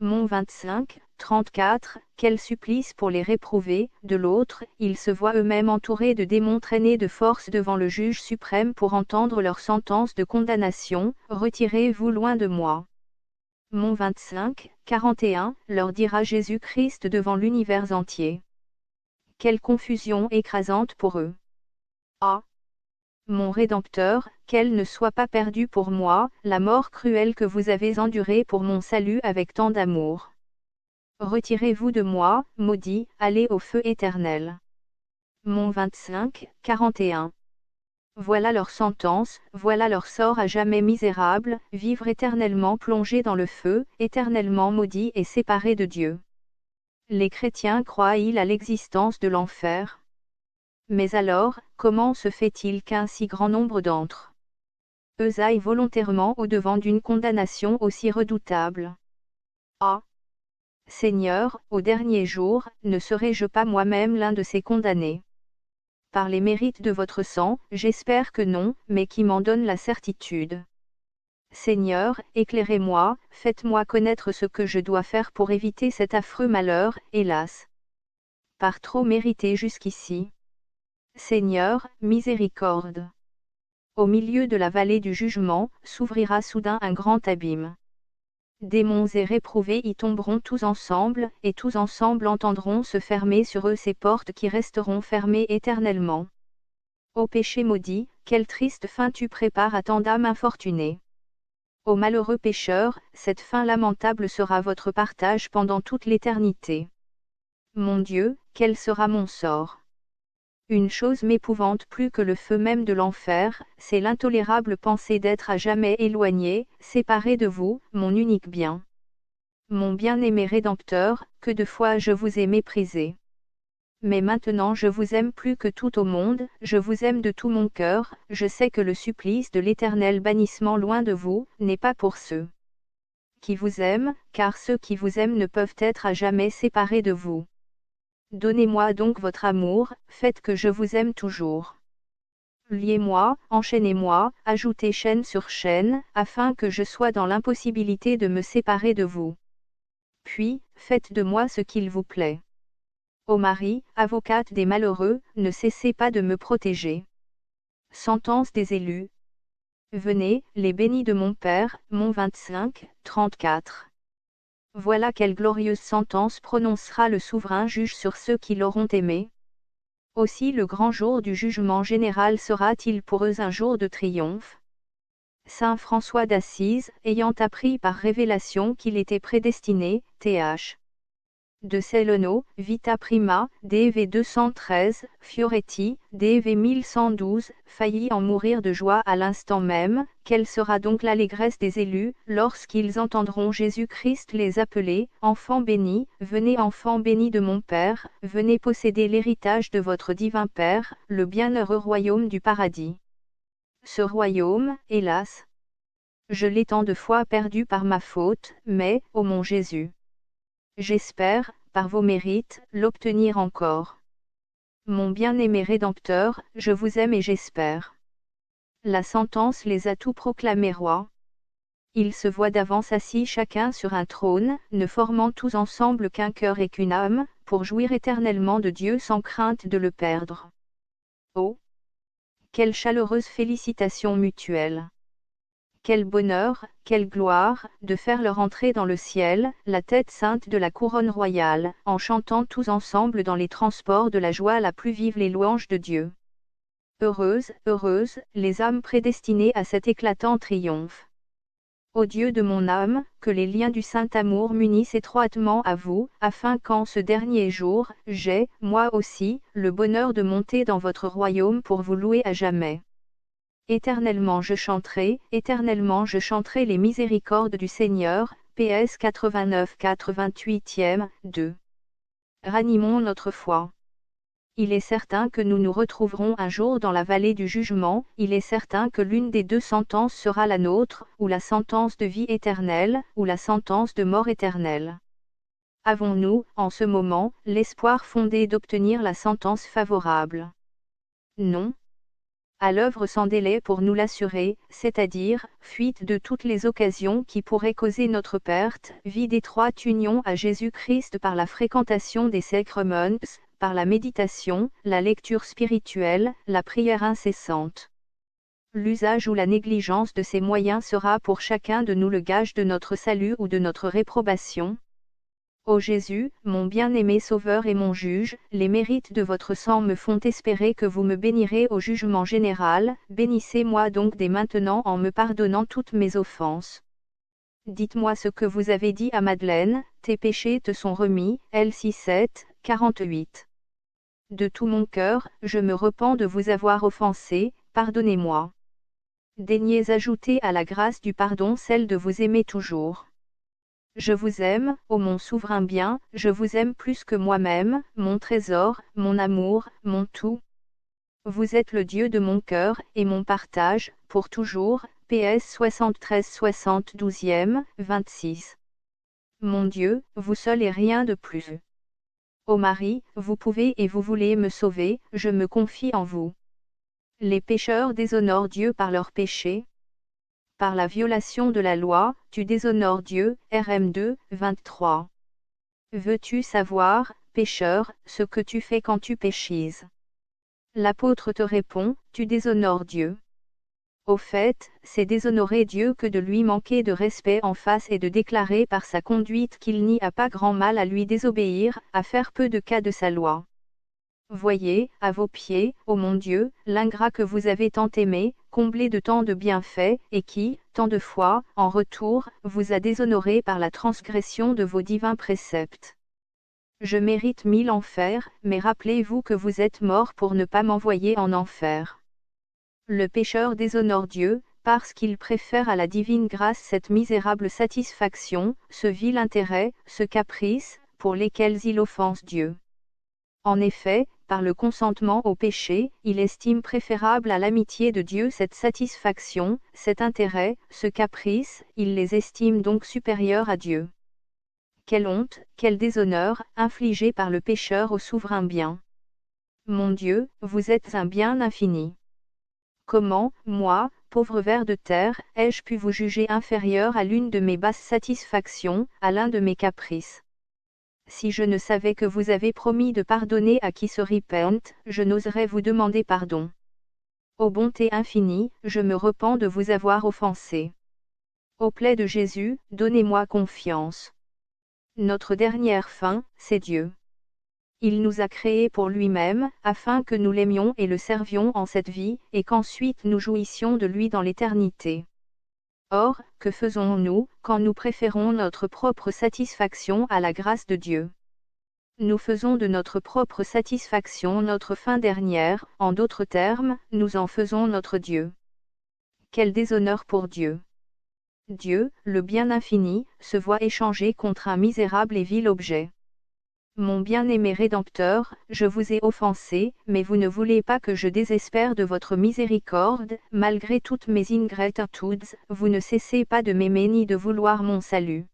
Mont 25, 34, quel supplice pour les réprouvés, de l'autre, ils se voient eux-mêmes entourés de démons traînés de force devant le juge suprême pour entendre leur sentence de condamnation, retirez-vous loin de moi. Mont 25, 41, leur dira Jésus-Christ devant l'univers entier. Quelle confusion écrasante pour eux. Ah! Mon Rédempteur, qu'elle ne soit pas perdue pour moi, la mort cruelle que vous avez endurée pour mon salut avec tant d'amour. Retirez-vous de moi, maudit, allez au feu éternel. Mont 25, 41. Voilà leur sentence, voilà leur sort à jamais misérable, vivre éternellement plongés dans le feu, éternellement maudits et séparés de Dieu. Les chrétiens croient-ils à l'existence de l'enfer? Mais alors, comment se fait-il qu'un si grand nombre d'entre eux aillent volontairement au-devant d'une condamnation aussi redoutable? Ah! Seigneur, au dernier jour, ne serai-je pas moi-même l'un de ces condamnés? Par les mérites de votre sang, j'espère que non, mais qui m'en donne la certitude. Seigneur, éclairez-moi, faites-moi connaître ce que je dois faire pour éviter cet affreux malheur, hélas. Par trop mérité jusqu'ici. Seigneur, miséricorde. Au milieu de la vallée du jugement, s'ouvrira soudain un grand abîme. Démons et réprouvés y tomberont tous ensemble, et tous ensemble entendront se fermer sur eux ces portes qui resteront fermées éternellement. Ô péché maudit, quelle triste fin tu prépares à tant d'âmes infortunées. Ô malheureux pécheurs, cette fin lamentable sera votre partage pendant toute l'éternité. Mon Dieu, quel sera mon sort? Une chose m'épouvante plus que le feu même de l'enfer, c'est l'intolérable pensée d'être à jamais éloigné, séparé de vous, mon unique bien. Mon bien-aimé Rédempteur, que de fois je vous ai méprisé. Mais maintenant je vous aime plus que tout au monde, je vous aime de tout mon cœur, je sais que le supplice de l'éternel bannissement loin de vous, n'est pas pour ceux qui vous aiment, car ceux qui vous aiment ne peuvent être à jamais séparés de vous. Donnez-moi donc votre amour, faites que je vous aime toujours. Liez-moi, enchaînez-moi, ajoutez chaîne sur chaîne, afin que je sois dans l'impossibilité de me séparer de vous. Puis, faites de moi ce qu'il vous plaît. Ô Marie, avocate des malheureux, ne cessez pas de me protéger. Sentence des élus. Venez, les bénis de mon Père, Mont 25, 34. Voilà quelle glorieuse sentence prononcera le souverain juge sur ceux qui l'auront aimé. Aussi le grand jour du jugement général sera-t-il pour eux un jour de triomphe. Saint François d'Assise, ayant appris par révélation qu'il était prédestiné, th. de Celeno, Vita Prima, DV 213, Fioretti, DV 1112, faillit en mourir de joie à l'instant même. Quelle sera donc l'allégresse des élus, lorsqu'ils entendront Jésus-Christ les appeler, enfants bénis, venez enfants bénis de mon Père, venez posséder l'héritage de votre divin Père, le bienheureux royaume du paradis. Ce royaume, hélas, je l'ai tant de fois perdu par ma faute, mais, ô mon Jésus, j'espère, par vos mérites, l'obtenir encore. Mon bien-aimé Rédempteur, je vous aime et j'espère. La sentence les a tous proclamés rois. Ils se voient d'avance assis chacun sur un trône, ne formant tous ensemble qu'un cœur et qu'une âme, pour jouir éternellement de Dieu sans crainte de le perdre. Oh! Quelle chaleureuse félicitation mutuelle! Quel bonheur, quelle gloire, de faire leur entrée dans le ciel, la tête sainte de la couronne royale, en chantant tous ensemble dans les transports de la joie la plus vive les louanges de Dieu. Heureuses, heureuses, les âmes prédestinées à cet éclatant triomphe. Ô Dieu de mon âme, que les liens du saint amour m'unissent étroitement à vous, afin qu'en ce dernier jour, j'aie, moi aussi, le bonheur de monter dans votre royaume pour vous louer à jamais. Éternellement je chanterai les miséricordes du Seigneur, PS 89-88e, 2. Ranimons notre foi. Il est certain que nous nous retrouverons un jour dans la vallée du jugement, il est certain que l'une des deux sentences sera la nôtre, ou la sentence de vie éternelle, ou la sentence de mort éternelle. Avons-nous, en ce moment, l'espoir fondé d'obtenir la sentence favorable? Non. À l'œuvre sans délai pour nous l'assurer, c'est-à-dire, fuite de toutes les occasions qui pourraient causer notre perte, vie d'étroite union à Jésus-Christ par la fréquentation des sacrements, par la méditation, la lecture spirituelle, la prière incessante. L'usage ou la négligence de ces moyens sera pour chacun de nous le gage de notre salut ou de notre réprobation. Ô Jésus, mon bien-aimé Sauveur et mon juge, les mérites de votre sang me font espérer que vous me bénirez au jugement général, bénissez-moi donc dès maintenant en me pardonnant toutes mes offenses. Dites-moi ce que vous avez dit à Madeleine, tes péchés te sont remis, L6 7, 48. De tout mon cœur, je me repens de vous avoir offensé, pardonnez-moi. Daignez ajouter à la grâce du pardon celle de vous aimer toujours. Je vous aime, ô mon souverain bien, je vous aime plus que moi-même, mon trésor, mon amour, mon tout. Vous êtes le Dieu de mon cœur, et mon partage, pour toujours, PS 73-72e, 26. Mon Dieu, vous seul et rien de plus. Ô Marie, vous pouvez et vous voulez me sauver, je me confie en vous. Les pécheurs déshonorent Dieu par leurs péchés. Par la violation de la loi, tu déshonores Dieu, RM 2, 23. Veux-tu savoir, pécheur, ce que tu fais quand tu péchises? L'apôtre te répond, tu déshonores Dieu. Au fait, c'est déshonorer Dieu que de lui manquer de respect en face et de déclarer par sa conduite qu'il n'y a pas grand mal à lui désobéir, à faire peu de cas de sa loi. Voyez, à vos pieds, ô mon Dieu, l'ingrat que vous avez tant aimé, comblé de tant de bienfaits, et qui, tant de fois, en retour, vous a déshonoré par la transgression de vos divins préceptes. Je mérite 1000 enfers, mais rappelez-vous que vous êtes mort pour ne pas m'envoyer en enfer. Le pécheur déshonore Dieu, parce qu'il préfère à la divine grâce cette misérable satisfaction, ce vil intérêt, ce caprice, pour lesquels il offense Dieu. En effet, par le consentement au péché, il estime préférable à l'amitié de Dieu cette satisfaction, cet intérêt, ce caprice, il les estime donc supérieurs à Dieu. Quelle honte, quel déshonneur, infligé par le pécheur au souverain bien. Mon Dieu, vous êtes un bien infini. Comment, moi, pauvre ver de terre, ai-je pu vous juger inférieur à l'une de mes basses satisfactions, à l'un de mes caprices? Si je ne savais que vous avez promis de pardonner à qui se repent, je n'oserais vous demander pardon. Ô bonté infinie, je me repens de vous avoir offensé. Au plaid de Jésus, donnez-moi confiance. Notre dernière fin, c'est Dieu. Il nous a créés pour lui-même, afin que nous l'aimions et le servions en cette vie, et qu'ensuite nous jouissions de lui dans l'éternité. Or, que faisons-nous, quand nous préférons notre propre satisfaction à la grâce de Dieu? Nous faisons de notre propre satisfaction notre fin dernière, en d'autres termes, nous en faisons notre Dieu. Quel déshonneur pour Dieu! Dieu, le bien infini, se voit échangé contre un misérable et vil objet. Mon bien-aimé Rédempteur, je vous ai offensé, mais vous ne voulez pas que je désespère de votre miséricorde, malgré toutes mes ingratitudes, vous ne cessez pas de m'aimer ni de vouloir mon salut.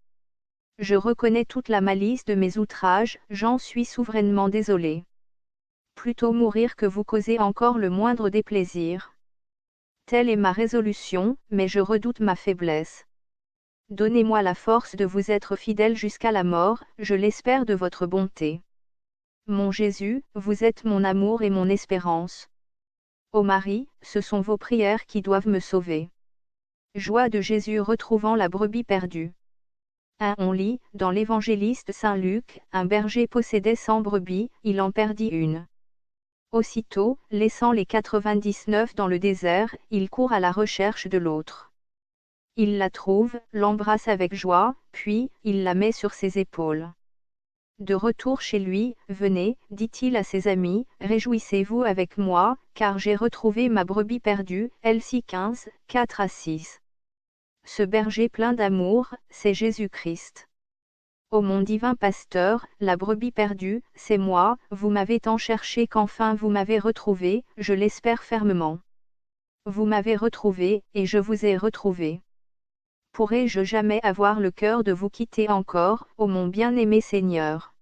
Je reconnais toute la malice de mes outrages, j'en suis souverainement désolé. Plutôt mourir que vous causer encore le moindre déplaisir. Telle est ma résolution, mais je redoute ma faiblesse. Donnez-moi la force de vous être fidèle jusqu'à la mort, je l'espère de votre bonté. Mon Jésus, vous êtes mon amour et mon espérance. Ô Marie, ce sont vos prières qui doivent me sauver. Joie de Jésus retrouvant la brebis perdue. 1. On lit, dans l'évangéliste Saint Luc, un berger possédait 100 brebis, il en perdit une. Aussitôt, laissant les 99 dans le désert, il court à la recherche de l'autre. Il la trouve, l'embrasse avec joie, puis, il la met sur ses épaules. De retour chez lui, venez, dit-il à ses amis, réjouissez-vous avec moi, car j'ai retrouvé ma brebis perdue, Elsie 15, 4-6. Ce berger plein d'amour, c'est Jésus-Christ. Ô mon divin pasteur, la brebis perdue, c'est moi, vous m'avez tant cherché qu'enfin vous m'avez retrouvé, je l'espère fermement. Vous m'avez retrouvé, et je vous ai retrouvé. Pourrai-je jamais avoir le cœur de vous quitter encore, ô mon bien-aimé Seigneur?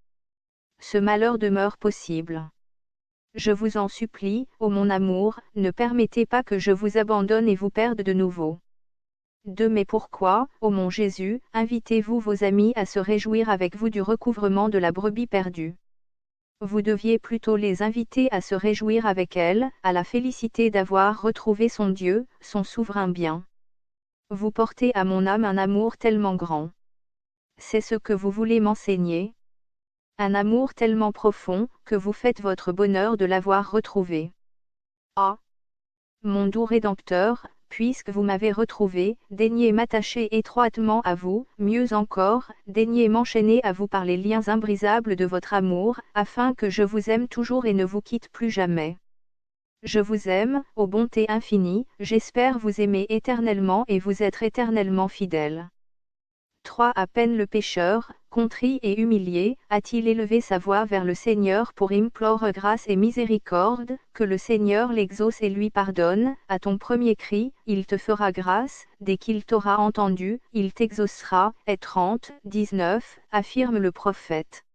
Ce malheur demeure possible. Je vous en supplie, ô mon amour, ne permettez pas que je vous abandonne et vous perde de nouveau. 2. Mais pourquoi, ô mon Jésus, invitez-vous vos amis à se réjouir avec vous du recouvrement de la brebis perdue? Vous deviez plutôt les inviter à se réjouir avec elle, à la félicité d'avoir retrouvé son Dieu, son souverain bien. Vous portez à mon âme un amour tellement grand. C'est ce que vous voulez m'enseigner? Un amour tellement profond, que vous faites votre bonheur de l'avoir retrouvé. Ah! Mon doux Rédempteur, puisque vous m'avez retrouvé, daignez m'attacher étroitement à vous, mieux encore, daignez m'enchaîner à vous par les liens imbrisables de votre amour, afin que je vous aime toujours et ne vous quitte plus jamais. Je vous aime, ô bonté infinie, j'espère vous aimer éternellement et vous être éternellement fidèle. 3. À peine le pécheur, contrit et humilié, a-t-il élevé sa voix vers le Seigneur pour implorer grâce et miséricorde, que le Seigneur l'exauce et lui pardonne, à ton premier cri, il te fera grâce, dès qu'il t'aura entendu, il t'exaucera, et 30, 19, affirme le prophète.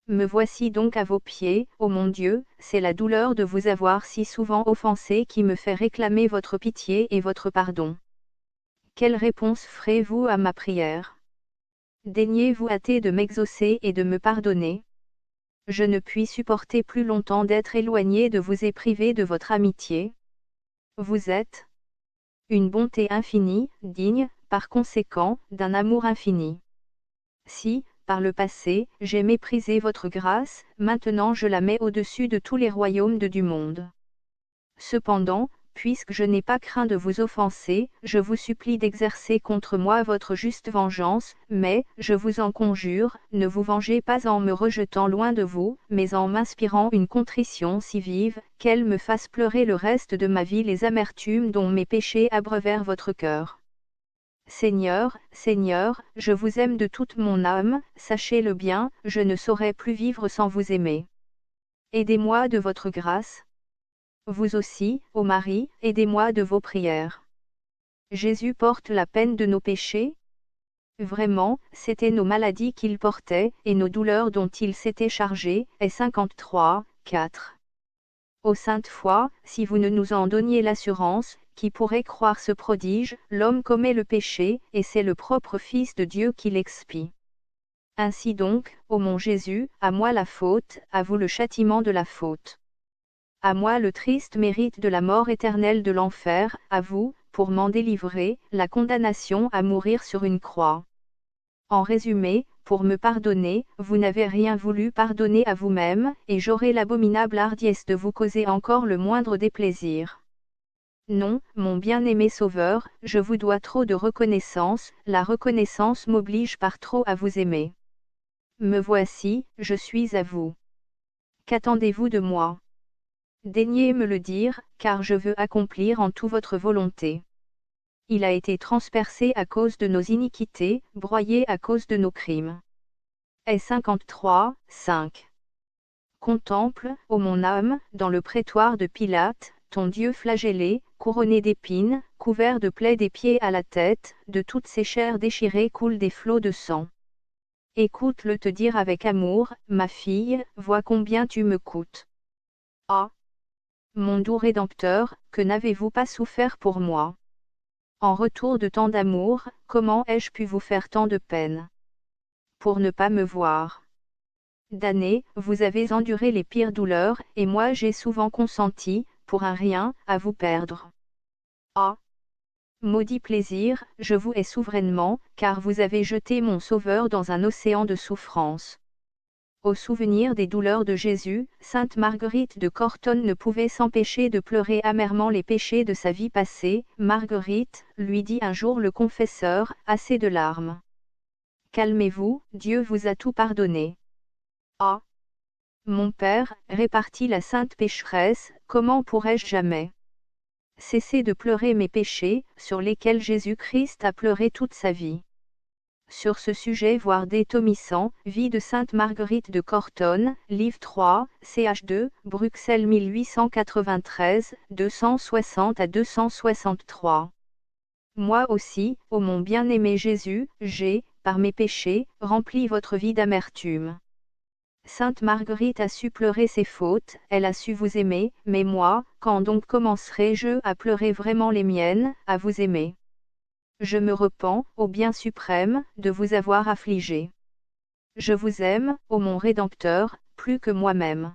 Me voici donc à vos pieds, ô mon Dieu, c'est la douleur de vous avoir si souvent offensé qui me fait réclamer votre pitié et votre pardon. Quelle réponse ferez-vous à ma prière? Daignez-vous hâter de m'exaucer et de me pardonner? Je ne puis supporter plus longtemps d'être éloigné de vous et privé de votre amitié. Vous êtes une bonté infinie, digne, par conséquent, d'un amour infini. Si, par le passé, j'ai méprisé votre grâce, maintenant je la mets au-dessus de tous les royaumes du monde. Cependant, puisque je n'ai pas craint de vous offenser, je vous supplie d'exercer contre moi votre juste vengeance, mais, je vous en conjure, ne vous vengez pas en me rejetant loin de vous, mais en m'inspirant une contrition si vive, qu'elle me fasse pleurer le reste de ma vie les amertumes dont mes péchés abreuvèrent votre cœur. Seigneur, Seigneur, je vous aime de toute mon âme, sachez-le bien, je ne saurais plus vivre sans vous aimer. Aidez-moi de votre grâce. Vous aussi, ô Marie, aidez-moi de vos prières. Jésus porte la peine de nos péchés? Vraiment, c'étaient nos maladies qu'il portait, et nos douleurs dont il s'était chargé, et 53, 4. Ô sainte foi, si vous ne nous en donniez l'assurance, qui pourrait croire ce prodige, l'homme commet le péché, et c'est le propre Fils de Dieu qui l'expie. Ainsi donc, ô mon Jésus, à moi la faute, à vous le châtiment de la faute. À moi le triste mérite de la mort éternelle de l'enfer, à vous, pour m'en délivrer, la condamnation à mourir sur une croix. En résumé, pour me pardonner, vous n'avez rien voulu pardonner à vous-même, et j'aurai l'abominable hardiesse de vous causer encore le moindre déplaisir. Non, mon bien-aimé Sauveur, je vous dois trop de reconnaissance, la reconnaissance m'oblige par trop à vous aimer. Me voici, je suis à vous. Qu'attendez-vous de moi? Daignez me le dire, car je veux accomplir en tout votre volonté. Il a été transpercé à cause de nos iniquités, broyé à cause de nos crimes. Ais 53, 5. Contemple, ô mon âme, dans le prétoire de Pilate, ton Dieu flagellé, couronné d'épines, couvert de plaies des pieds à la tête, de toutes ses chairs déchirées coulent des flots de sang. Écoute-le te dire avec amour, ma fille, vois combien tu me coûtes. Ah! Mon doux Rédempteur, que n'avez-vous pas souffert pour moi? En retour de tant d'amour, comment ai-je pu vous faire tant de peine? Pour ne pas me voir. Damné, vous avez enduré les pires douleurs, et moi j'ai souvent consenti, pour un rien, à vous perdre. Ah! Maudit plaisir, je vous hais souverainement, car vous avez jeté mon Sauveur dans un océan de souffrance. Au souvenir des douleurs de Jésus, sainte Marguerite de Cortone ne pouvait s'empêcher de pleurer amèrement les péchés de sa vie passée. Marguerite, lui dit un jour le confesseur, assez de larmes. Calmez-vous, Dieu vous a tout pardonné. Ah! Mon Père, répartit la sainte pécheresse, comment pourrais-je jamais cesser de pleurer mes péchés, sur lesquels Jésus-Christ a pleuré toute sa vie? Sur ce sujet voir des Thomissant, Vie de sainte Marguerite de Cortone, livre 3, ch 2, Bruxelles 1893, 260 à 263. Moi aussi, ô mon bien-aimé Jésus, j'ai, par mes péchés, rempli votre vie d'amertume. Sainte Marguerite a su pleurer ses fautes, elle a su vous aimer, mais moi, quand donc commencerai-je à pleurer vraiment les miennes, à vous aimer? Je me repens, ô bien suprême, de vous avoir affligé. Je vous aime, ô mon Rédempteur, plus que moi-même.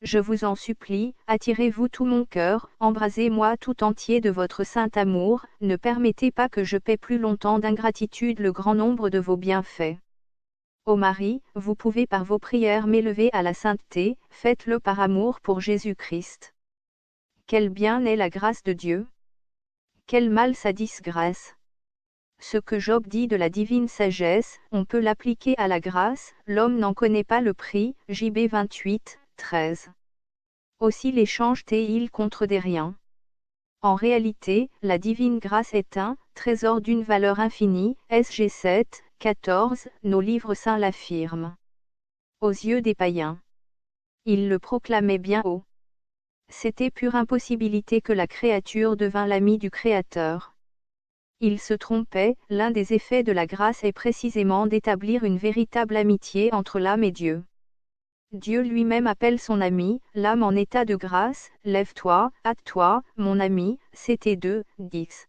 Je vous en supplie, attirez-vous tout mon cœur, embrasez-moi tout entier de votre saint amour, ne permettez pas que je paie plus longtemps d'ingratitude le grand nombre de vos bienfaits. Ô Marie, vous pouvez par vos prières m'élever à la sainteté, faites-le par amour pour Jésus-Christ. Quel bien est la grâce de Dieu? Quel mal sa disgrâce? Ce que Job dit de la divine sagesse, on peut l'appliquer à la grâce, l'homme n'en connaît pas le prix, JB 28, 13. Aussi l'échange-t-il contre des riens. En réalité, la divine grâce est un trésor d'une valeur infinie, SG 7, 14, nos livres saints l'affirment. Aux yeux des païens. Ils le proclamaient bien haut. C'était pure impossibilité que la créature devint l'ami du Créateur. Ils se trompaient, l'un des effets de la grâce est précisément d'établir une véritable amitié entre l'âme et Dieu. Dieu lui-même appelle son ami, l'âme en état de grâce, lève-toi, hâte-toi, mon ami, c'était 2, 10.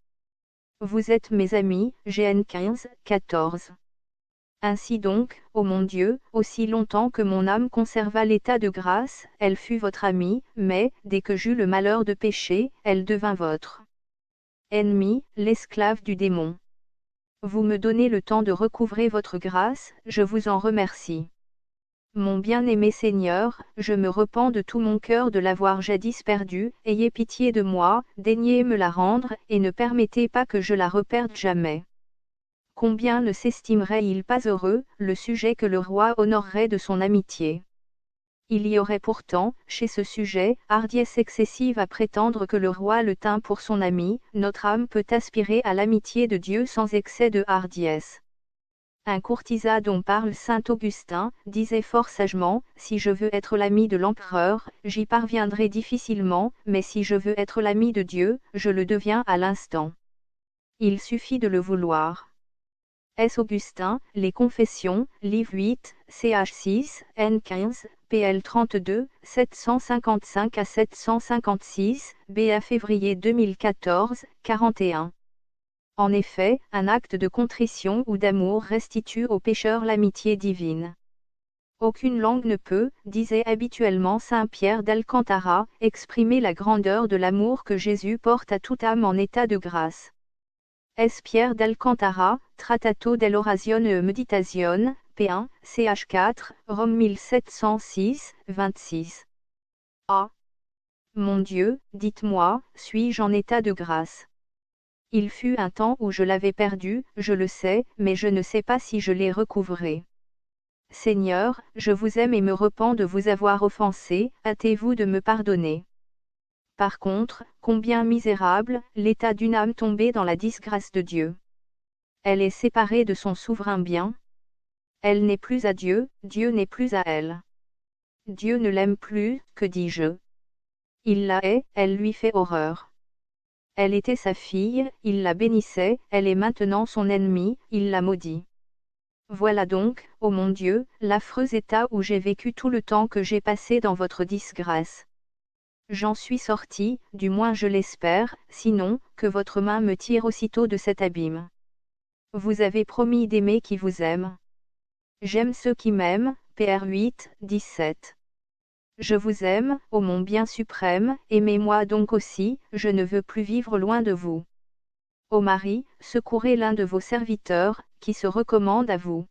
Vous êtes mes amis, GN 15, 14. Ainsi donc, ô mon Dieu, aussi longtemps que mon âme conserva l'état de grâce, elle fut votre amie, mais, dès que j'eus le malheur de pécher, elle devint votre ennemi, l'esclave du démon. Vous me donnez le temps de recouvrer votre grâce, je vous en remercie. Mon bien-aimé Seigneur, je me repens de tout mon cœur de l'avoir jadis perdue, ayez pitié de moi, daignez me la rendre, et ne permettez pas que je la reperde jamais. Combien ne s'estimerait-il pas heureux, le sujet que le roi honorerait de son amitié? Il y aurait pourtant, chez ce sujet, hardiesse excessive à prétendre que le roi le tint pour son ami. Notre âme peut aspirer à l'amitié de Dieu sans excès de hardiesse. Un courtisan dont parle saint Augustin, disait fort sagement, si je veux être l'ami de l'empereur, j'y parviendrai difficilement, mais si je veux être l'ami de Dieu, je le deviens à l'instant. Il suffit de le vouloir. S. Augustin, Les Confessions, livre 8, ch 6, n 15, pl 32, 755 à 756, BA février 2014, 41. En effet, un acte de contrition ou d'amour restitue au pécheur l'amitié divine. Aucune langue ne peut, disait habituellement saint Pierre d'Alcantara, exprimer la grandeur de l'amour que Jésus porte à toute âme en état de grâce. S. Pierre d'Alcantara, Trattato dell'Orazione e Meditazione, p1, ch 4, Rome 1706, 26. Ah! Mon Dieu, dites-moi, suis-je en état de grâce? Il fut un temps où je l'avais perdu, je le sais, mais je ne sais pas si je l'ai recouvré. Seigneur, je vous aime et me repens de vous avoir offensé, hâtez-vous de me pardonner. Par contre, combien misérable, l'état d'une âme tombée dans la disgrâce de Dieu. Elle est séparée de son souverain bien. Elle n'est plus à Dieu, Dieu n'est plus à elle. Dieu ne l'aime plus, que dis-je? Il la hait, elle lui fait horreur. Elle était sa fille, il la bénissait, elle est maintenant son ennemie, il la maudit. Voilà donc, ô mon Dieu, l'affreux état où j'ai vécu tout le temps que j'ai passé dans votre disgrâce. J'en suis sorti, du moins je l'espère, sinon, que votre main me tire aussitôt de cet abîme. Vous avez promis d'aimer qui vous aime. J'aime ceux qui m'aiment, Pr 8, 17. Je vous aime, ô mon bien suprême, aimez-moi donc aussi, je ne veux plus vivre loin de vous. Ô Marie, secourez l'un de vos serviteurs, qui se recommande à vous.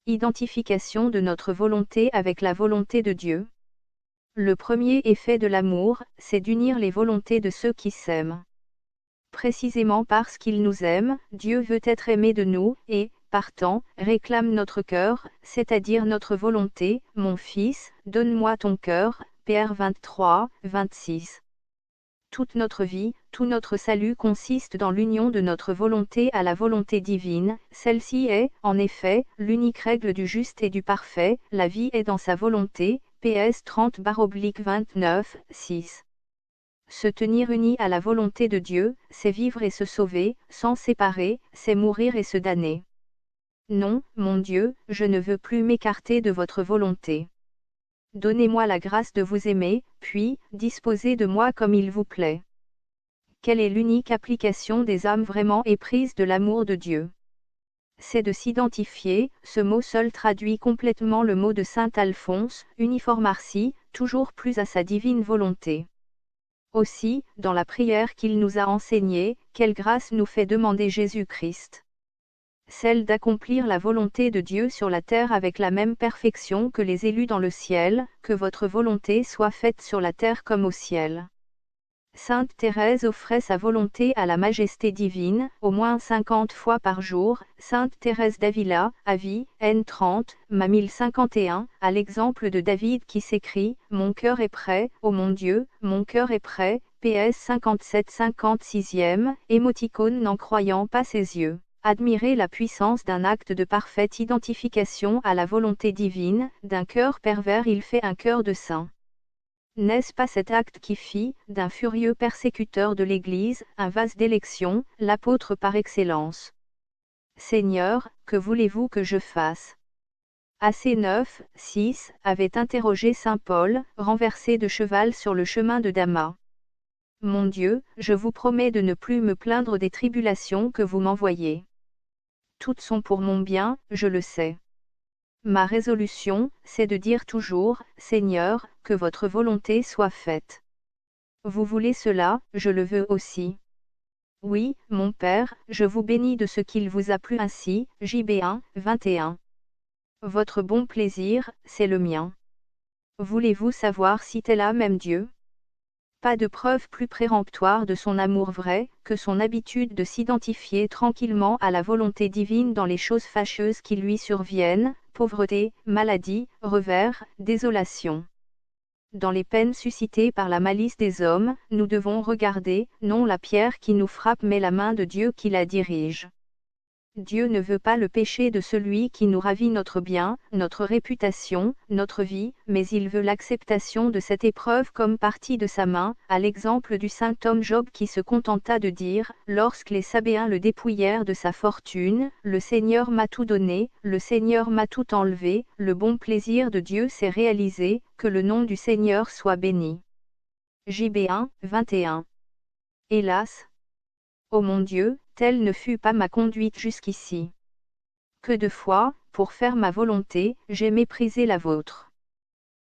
Identification de notre volonté avec la volonté de Dieu. Le premier effet de l'amour, c'est d'unir les volontés de ceux qui s'aiment. Précisément parce qu'il nous aime, Dieu veut être aimé de nous, et, partant, réclame notre cœur, c'est-à-dire notre volonté. Mon fils, donne-moi ton cœur, Pr 23, 26. Toute notre vie, tout notre salut consiste dans l'union de notre volonté à la volonté divine, celle-ci est, en effet, l'unique règle du juste et du parfait, la vie est dans sa volonté, PS 30/29, 6. Se tenir uni à la volonté de Dieu, c'est vivre et se sauver, s'en séparer, c'est mourir et se damner. Non, mon Dieu, je ne veux plus m'écarter de votre volonté. Donnez-moi la grâce de vous aimer, puis, disposez de moi comme il vous plaît. Quelle est l'unique application des âmes vraiment éprises de l'amour de Dieu? C'est de s'identifier, ce mot seul traduit complètement le mot de saint Alphonse, uniformarsi, toujours plus à sa divine volonté. Aussi, dans la prière qu'il nous a enseignée, quelle grâce nous fait demander Jésus-Christ? Celle d'accomplir la volonté de Dieu sur la terre avec la même perfection que les élus dans le ciel, que votre volonté soit faite sur la terre comme au ciel. Sainte Thérèse offrait sa volonté à la majesté divine, au moins 50 fois par jour. Sainte Thérèse d'Avila, Avis, N30, ma 1051, à l'exemple de David qui s'écrie « Mon cœur est prêt, ô mon Dieu, mon cœur est prêt », PS 57-56e, émoticône n'en croyant pas ses yeux. Admirer la puissance d'un acte de parfaite identification à la volonté divine, d'un cœur pervers il fait un cœur de saint. N'est-ce pas cet acte qui fit, d'un furieux persécuteur de l'Église, un vase d'élection, l'apôtre par excellence? Seigneur, que voulez-vous que je fasse? AC 9, 6, avait interrogé saint Paul, renversé de cheval sur le chemin de Damas. Mon Dieu, je vous promets de ne plus me plaindre des tribulations que vous m'envoyez. Toutes sont pour mon bien, je le sais. Ma résolution, c'est de dire toujours, Seigneur, que votre volonté soit faite. Vous voulez cela, je le veux aussi. Oui, mon Père, je vous bénis de ce qu'il vous a plu ainsi, JB 1, 21. Votre bon plaisir, c'est le mien. Voulez-vous savoir si tel a même Dieu? Pas de preuve plus péremptoire de son amour vrai, que son habitude de s'identifier tranquillement à la volonté divine dans les choses fâcheuses qui lui surviennent, pauvreté, maladie, revers, désolation. Dans les peines suscitées par la malice des hommes, nous devons regarder, non la pierre qui nous frappe mais la main de Dieu qui la dirige. Dieu ne veut pas le péché de celui qui nous ravit notre bien, notre réputation, notre vie, mais il veut l'acceptation de cette épreuve comme partie de sa main, à l'exemple du saint homme Job qui se contenta de dire, lorsque les Sabéens le dépouillèrent de sa fortune, le Seigneur m'a tout donné, le Seigneur m'a tout enlevé, le bon plaisir de Dieu s'est réalisé, que le nom du Seigneur soit béni. JB 1, 21. Hélas! Ô mon Dieu, telle ne fut pas ma conduite jusqu'ici. Que de fois, pour faire ma volonté, j'ai méprisé la vôtre.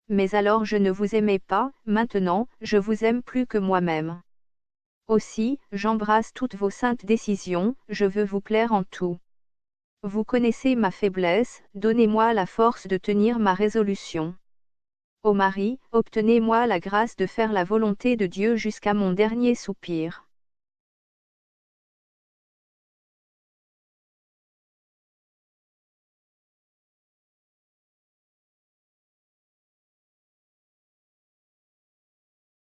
Mais alors je ne vous aimais pas, maintenant, je vous aime plus que moi-même. Aussi, j'embrasse toutes vos saintes décisions, je veux vous plaire en tout. Vous connaissez ma faiblesse, donnez-moi la force de tenir ma résolution. Ô Marie, obtenez-moi la grâce de faire la volonté de Dieu jusqu'à mon dernier soupir.